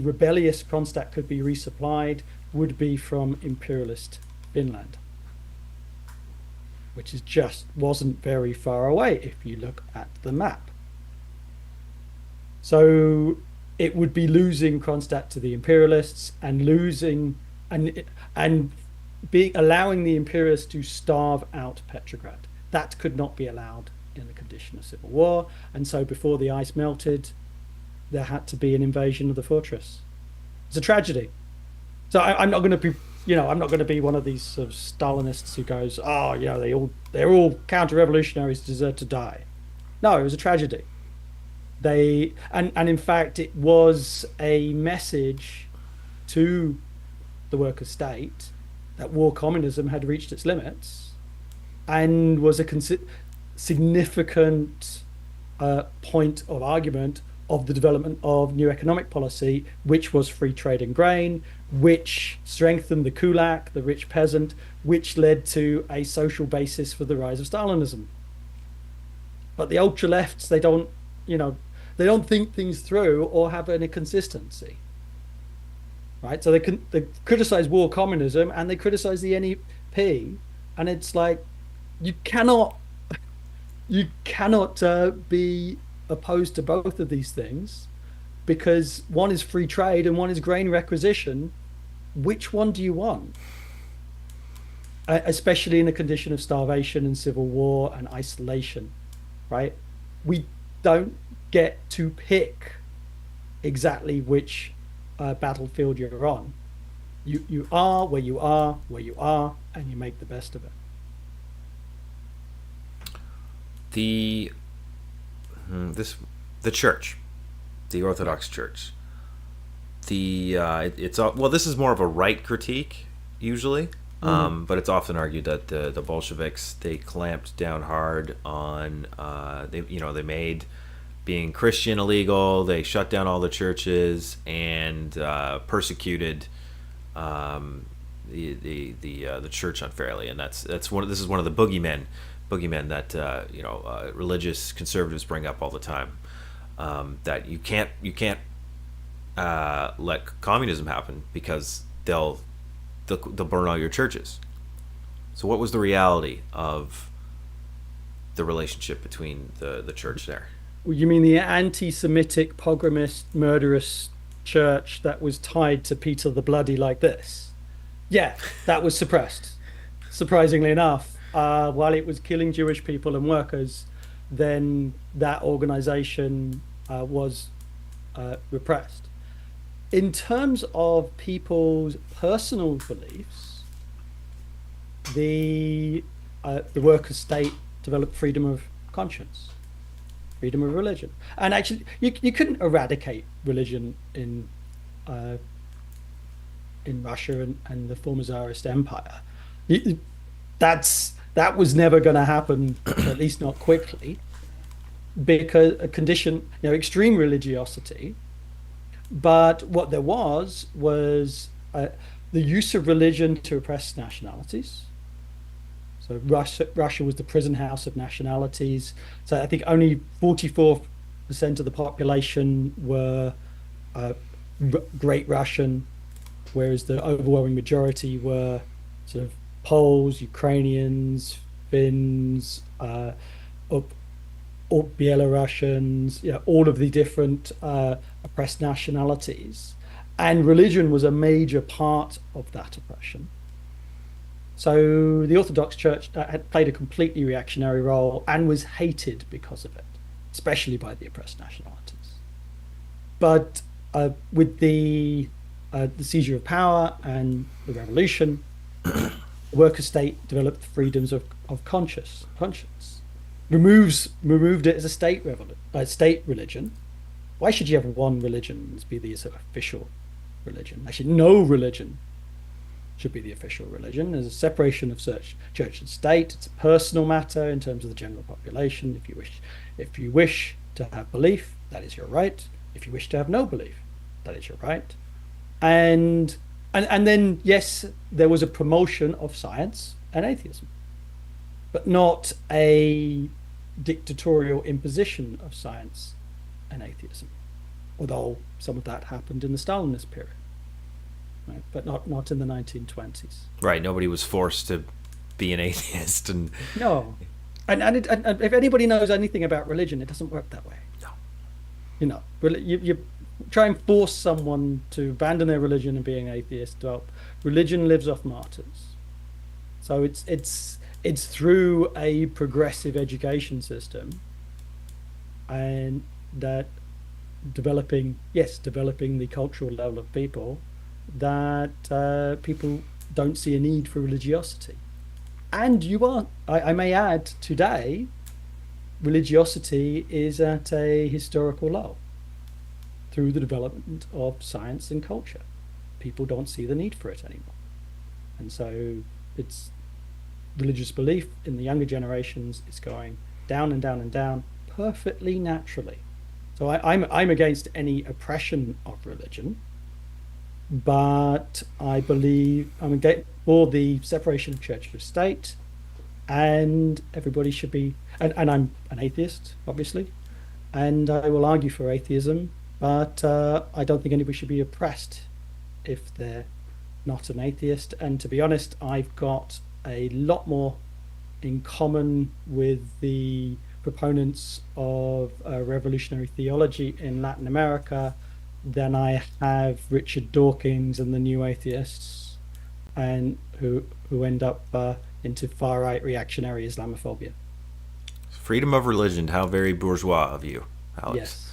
rebellious Kronstadt could be resupplied would be from imperialist Finland, which is just wasn't very far away if you look at the map. So it would be losing Kronstadt to the imperialists and losing and allowing the imperialists to starve out Petrograd. That could not be allowed in the condition of civil war. And so before the ice melted, there had to be an invasion of the fortress. It's a tragedy. So I'm not going to be, I'm not going to be one of these sort of Stalinists who goes, oh, they're all counter-revolutionaries, deserve to die. No, it was a tragedy. And in fact, it was a message to the worker state that war communism had reached its limits, and was a significant point of argument of the development of new economic policy, which was free trade in grain, which strengthened the kulak, the rich peasant, which led to a social basis for the rise of Stalinism. But the ultra lefts, they don't think things through or have any consistency. Right? So they criticize war communism and they criticize the NEP, and it's like you cannot be opposed to both of these things, because one is free trade and one is grain requisition. Which one do you want? Especially in a condition of starvation and civil war and isolation, right? We don't get to pick exactly which battlefield you're on. You are where you are, and you make the best of it. The church, the Orthodox Church, it's well, this is more of a right critique usually, Hmm. but it's often argued that the Bolsheviks, they clamped down hard on they made being Christian illegal. They shut down all the churches and persecuted the church unfairly, and that's one. This is one of the boogeymen that religious conservatives bring up all the time. That you can't let communism happen because they'll burn all your churches. So what was the reality of the relationship between the church there? You mean the anti-Semitic, pogromist, murderous church that was tied to Peter the Bloody like this? Yeah, that was suppressed. Surprisingly enough, while it was killing Jewish people and workers, then that organization was repressed. In terms of people's personal beliefs, the worker state developed freedom of conscience, freedom of religion, and actually, you couldn't eradicate religion uh, in Russia and the former Tsarist Empire. You, that was never going to happen, at least not quickly, because a condition, extreme religiosity. But what there was the use of religion to oppress nationalities. So Russia was the prison house of nationalities. So I think only 44% of the population were uh, Great Russian, whereas the overwhelming majority were sort of Poles, Ukrainians, Finns, or, or Belarusians, all of the different oppressed nationalities. And religion was a major part of that oppression. So the Orthodox Church had played a completely reactionary role and was hated because of it, especially by the oppressed nationalities. But with the seizure of power and the revolution, the worker state developed freedoms of conscience, removed it as a state religion. Why should you have one religion as be the sort of official religion? Actually, no religion should be the official religion. There's a separation of church and state. It's a personal matter in terms of the general population. If you wish to have belief, that is your right. If you wish to have no belief, that is your right. And then yes, there was a promotion of science and atheism, but not a dictatorial imposition of science and atheism. Although some of that happened in the Stalinist period, right? But not in the 1920s. Right. Nobody was forced to be an atheist, and No. And if anybody knows anything about religion, it doesn't work that way. no. You try and force someone to abandon their religion and being atheist. Well, religion lives off martyrs. So it's through a progressive education system and that developing the cultural level of people that people don't see a need for religiosity. And I may add, today, religiosity is at a historical low through the development of science and culture. People don't see the need for it anymore. And so it's religious belief in the younger generations is going down and down and down perfectly naturally. So I'm against any oppression of religion, but I believe I'm against for the separation of church and state, and everybody should be. And I'm an atheist, obviously, and I will argue for atheism, but I don't think anybody should be oppressed if they're not an atheist. And to be honest, I've got a lot more in common with the proponents of revolutionary theology in Latin America than I have Richard Dawkins and the New Atheists, and who end up into far right reactionary Islamophobia. Freedom of religion. How very bourgeois of you, Alex. Yes,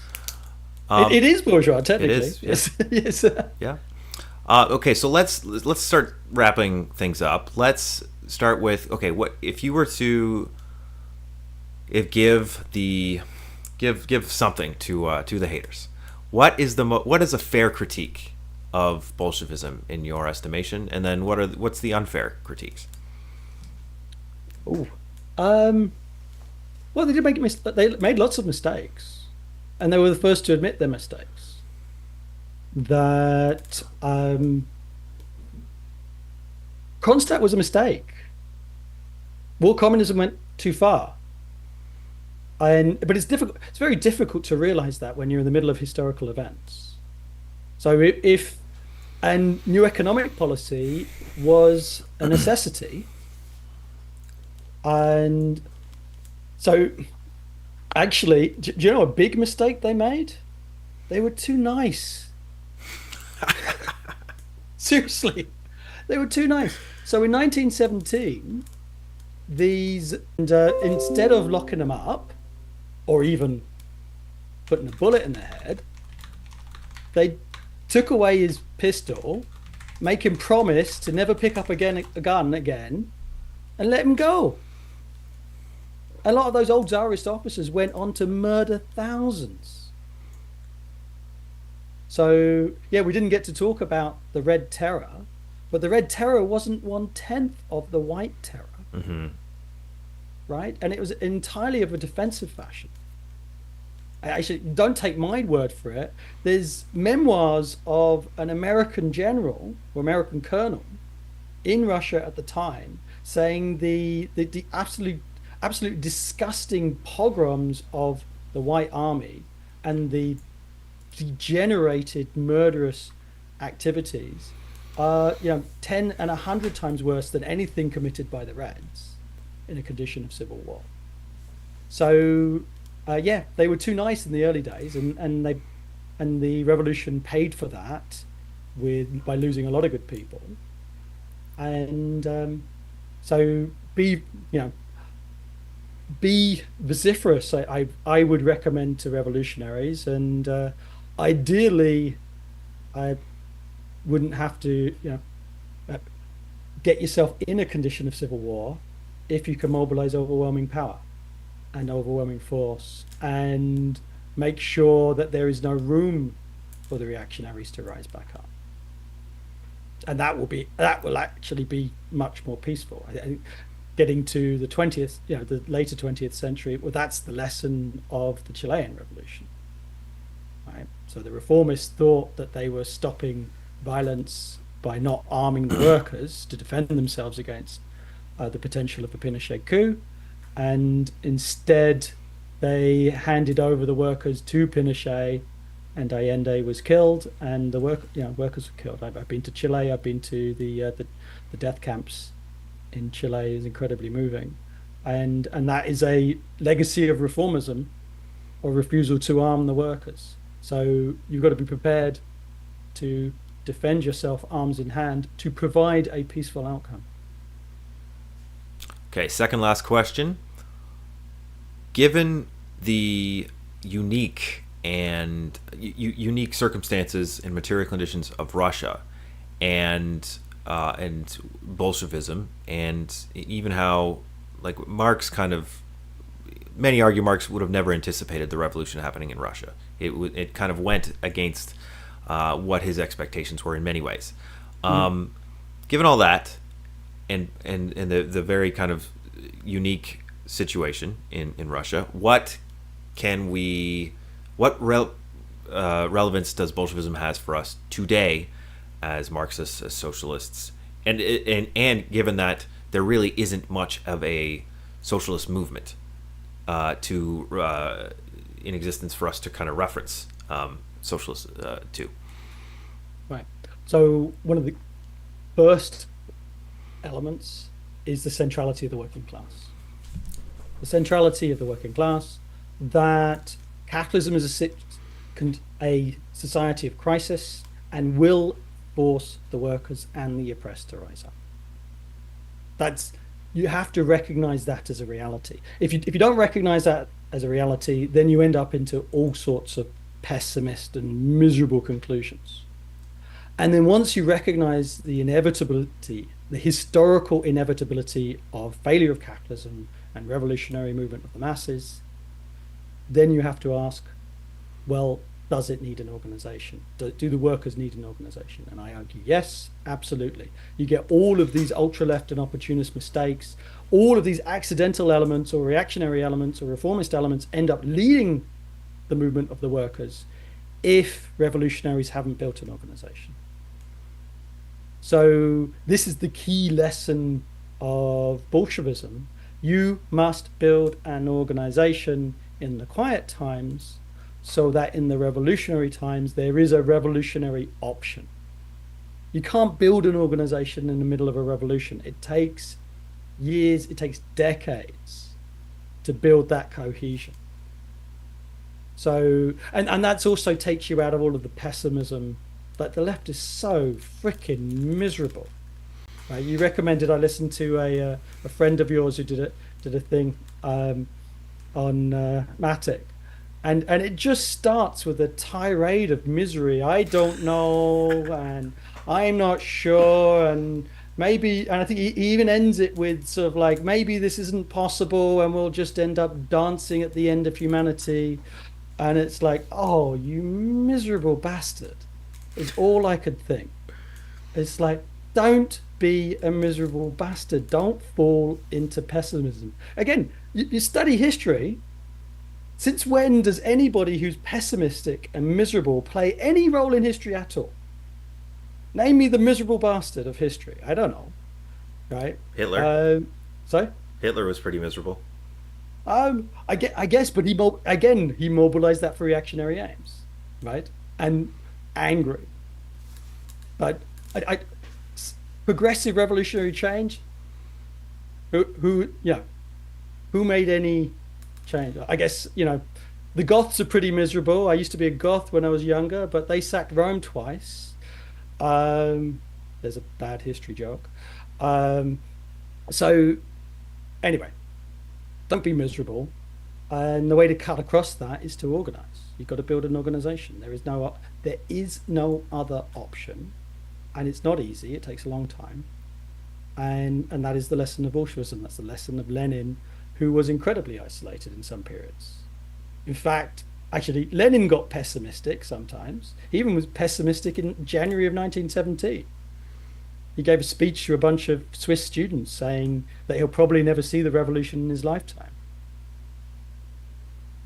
Um, it is bourgeois it technically. is. Yes, yes. Yeah. Okay, so let's start wrapping things up. Let's start with, okay, what if you were to give something to the haters? What is a fair critique of Bolshevism in your estimation? And then what's the unfair critiques? Oh, um, well, they did make they made lots of mistakes, and they were the first to admit their mistakes. That Kronstadt was a mistake. War communism went too far, and but it's difficult. It's very difficult to realize that when you're in the middle of historical events. So if and new economic policy was a necessity, and so actually, do you know a big mistake they made? They were too nice. Seriously, they were too nice. So in 1917, these and instead of locking them up or even putting a bullet in their head, they took away his pistol, make him promise to never pick up a gun again, and let him go. A lot of those old Tsarist officers went on to murder thousands. So, yeah, we didn't get to talk about the Red Terror, but the Red Terror wasn't 1/10 of the White Terror, Mm-hmm. right? And it was entirely of a defensive fashion. Actually, don't take my word for it. There's memoirs of an American general or American colonel in Russia at the time saying the absolute disgusting pogroms of the White Army and the degenerated murderous activities are 10 and 100 times worse than anything committed by the Reds in a condition of civil war. So yeah, they were too nice in the early days, and the revolution paid for that with by losing a lot of good people. And so be vociferous. I would recommend to revolutionaries, and ideally, I wouldn't have to uh, get yourself in a condition of civil war if you can mobilize overwhelming power and overwhelming force and make sure that there is no room for the reactionaries to rise back up. And that will actually be much more peaceful. I think getting to the 20th, the later 20th century, well, that's the lesson of the Chilean Revolution, right? So the reformists thought that they were stopping violence by not arming the workers to defend themselves against the potential of a Pinochet coup, and instead they handed over the workers to Pinochet, and Allende was killed, and the workers were killed. I've been to Chile. I've been to the death camps in Chile. Is incredibly moving, and that is a legacy of reformism or refusal to arm the workers. So you've got to be prepared to defend yourself, arms in hand, to provide a peaceful outcome. Okay, second last question. Given the unique circumstances and material conditions of Russia, and Bolshevism, and even how, like, many argue Marx would have never anticipated the revolution happening in Russia. It kind of went against what his expectations were in many ways. Given all that, and the very kind of unique situation in Russia, relevance does Bolshevism has for us today as Marxists, as socialists, and given that there really isn't much of a socialist movement in existence for us to kind of reference socialists to. Right. So one of the first elements is the centrality of the working class. The centrality of the working class, that capitalism is a society of crisis and will force the workers and the oppressed to rise up. You have to recognize that as a reality. If you don't recognize that as a reality, then you end up into all sorts of pessimist and miserable conclusions. And then once you recognize the inevitability, the historical inevitability of failure of capitalism and revolutionary movement of the masses, then you have to ask, well, does it need an organization? Do the workers need an organization? And I argue, yes, absolutely. You get all of these ultra left and opportunist mistakes, all of these accidental elements or reactionary elements or reformist elements end up leading the movement of the workers if revolutionaries haven't built an organization. So, this is the key lesson of Bolshevism. You must build an organization in the quiet times so that in the revolutionary times there is a revolutionary option. You can't build an organization in the middle of a revolution. It takes years, it takes decades to build that cohesion. So, and that's also takes you out of all of the pessimism. Like the left is so freaking miserable. Right? You recommended I listen to a friend of yours who did a thing on Matic, and it just starts with a tirade of misery. I don't know, and I'm not sure, and maybe, and I think he even ends it with sort of like maybe this isn't possible, and we'll just end up dancing at the end of humanity. And it's like, oh, you miserable bastard, is all I could think. It's like, don't be a miserable bastard. Don't fall into pessimism. Again, you study history. Since when does anybody who's pessimistic and miserable play any role in history at all? Name me the miserable bastard of history. I don't know, right? Hitler. So Hitler was pretty miserable. I guess, but he mobilized that for reactionary aims, right? And angry, but I progressive revolutionary change. Yeah, who made any change? I guess the Goths are pretty miserable. I used to be a Goth when I was younger, but they sacked Rome twice. There's a bad history joke. So anyway, don't be miserable. And the way to cut across that is to organize. You've got to build an organization. There is no other option, and it's not easy. It takes a long time, and that is the lesson of Bolshevism. That's the lesson of Lenin, who was incredibly isolated in some periods. In fact, actually, Lenin got pessimistic sometimes. He even was pessimistic in January of 1917. He gave a speech to a bunch of Swiss students saying that he'll probably never see the revolution in his lifetime.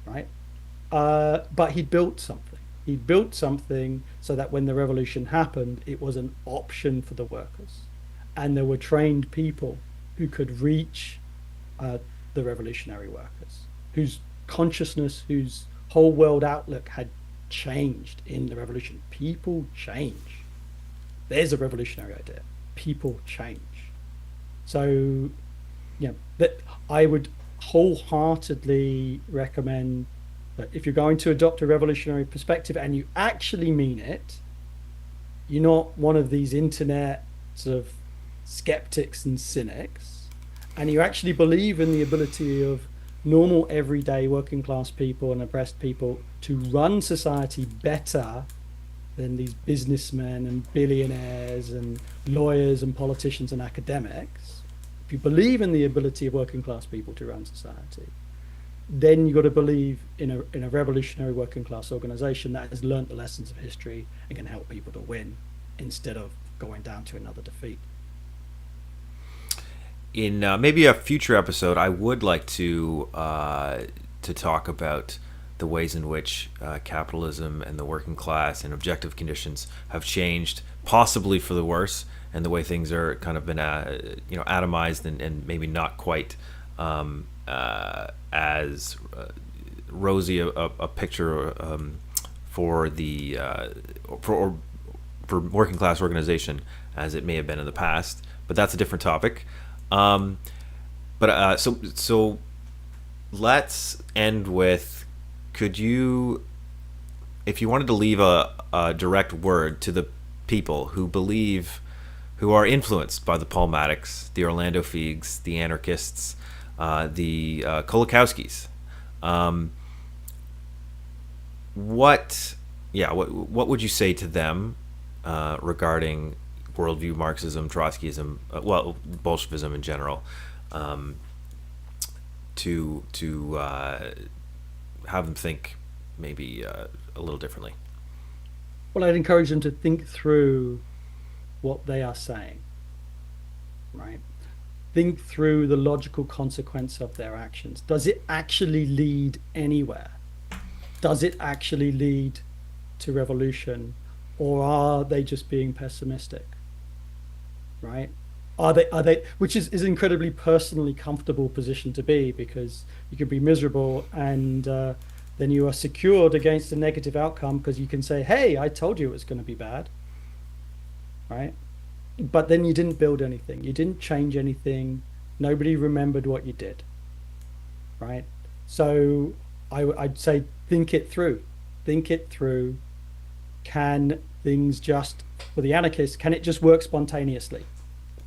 Right? But he built something. He built something so that when the revolution happened, it was an option for the workers. And there were trained people who could reach the revolutionary workers, whose consciousness, whose whole world outlook had changed in the revolution. People change. There's a revolutionary idea. People change. So, that I would wholeheartedly recommend that if you're going to adopt a revolutionary perspective and you actually mean it, you're not one of these internet sort of skeptics and cynics, and you actually believe in the ability of normal, everyday working class people and oppressed people to run society better than these businessmen and billionaires and lawyers and politicians and academics. If you believe in the ability of working class people to run society, then you've got to believe in a revolutionary working class organization that has learned the lessons of history and can help people to win instead of going down to another defeat. In maybe a future episode, I would like to talk about the ways in which capitalism and the working class and objective conditions have changed, possibly for the worse, and the way things are kind of been atomized and maybe not quite as rosy a picture for the for working class organization as it may have been in the past. But that's a different topic. So let's end with, could you, if you wanted to leave a direct word to the people who are influenced by the Paul Maddocks, the Orlando Feigs, the anarchists, the Kolakowskis, what would you say to them regarding worldview Marxism, Trotskyism, Bolshevism in general, to have them think maybe a little differently. Well, I'd encourage them to think through what they are saying, right? Think through the logical consequence of their actions. Does it actually lead anywhere? Does it actually lead to revolution? Or are they just being pessimistic, right? Which is an incredibly personally comfortable position to be because you can be miserable and then you are secured against a negative outcome because you can say, hey, I told you it was going to be bad, right? But then you didn't build anything, you didn't change anything, nobody remembered what you did, right? So I'd say think it through. Think it through. Can things just, for the anarchists, can it just work spontaneously?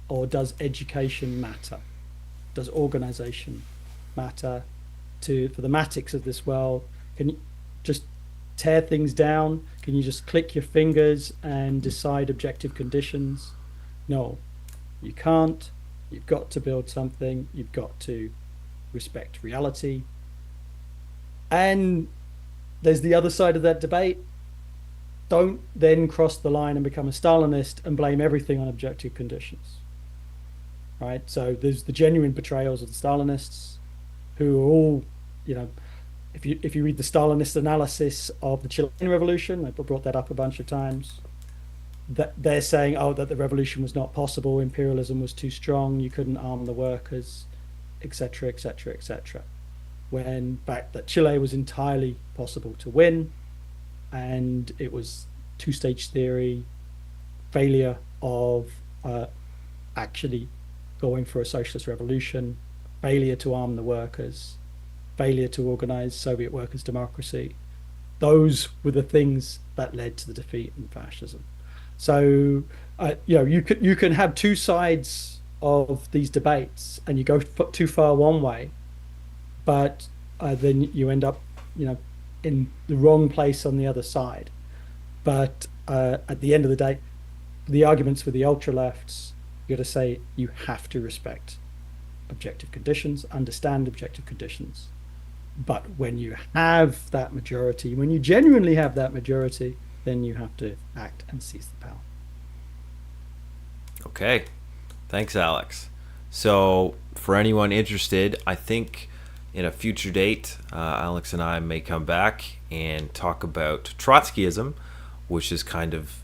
Or does education matter? Does organization matter to for the matics of this world? Can you just tear things down? Can you just click your fingers and decide objective conditions? No, you can't. You've got to build something. You've got to respect reality. And there's the other side of that debate. Don't then cross the line and become a Stalinist and blame everything on objective conditions, right? So there's the genuine betrayals of the Stalinists who are all, you know, if you read the Stalinist analysis of the Chilean Revolution, I brought that up a bunch of times, that they're saying, oh, that the revolution was not possible, imperialism was too strong, you couldn't arm the workers, etc., etc., etc. When in fact that Chile was entirely possible to win, and it was two-stage theory, failure of actually going for a socialist revolution, failure to arm the workers, failure to organize Soviet workers' democracy. Those were the things that led to the defeat in fascism. So, you can have two sides of these debates, and you go too far one way, but then you end up, in the wrong place on the other side. But at the end of the day, the arguments for the ultra lefts, you got to say you have to respect objective conditions, understand objective conditions. But when you have that majority, when you genuinely have that majority, then you have to act and seize the power. Okay, thanks, Alex. So, for anyone interested, I think in a future date, Alex and I may come back and talk about Trotskyism, which is kind of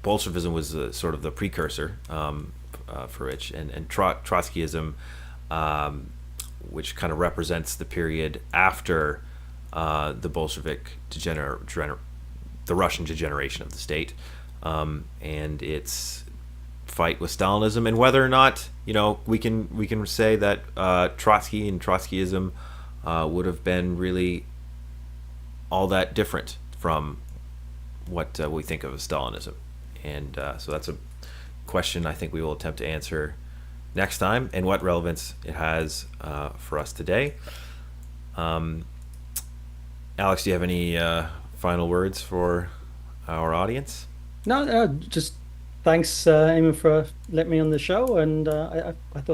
Bolshevism was sort of the precursor for which, and Trotskyism, which kind of represents the period after the Bolshevik the Russian degeneration of the state, and its fight with Stalinism, and whether or not we can say that Trotsky and Trotskyism would have been really all that different from what we think of as Stalinism. And so that's a question I think we will attempt to answer next time, and what relevance it has for us today. Alex, do you have any final words for our audience? No, just thanks, Eamon, for letting me on the show. And I thought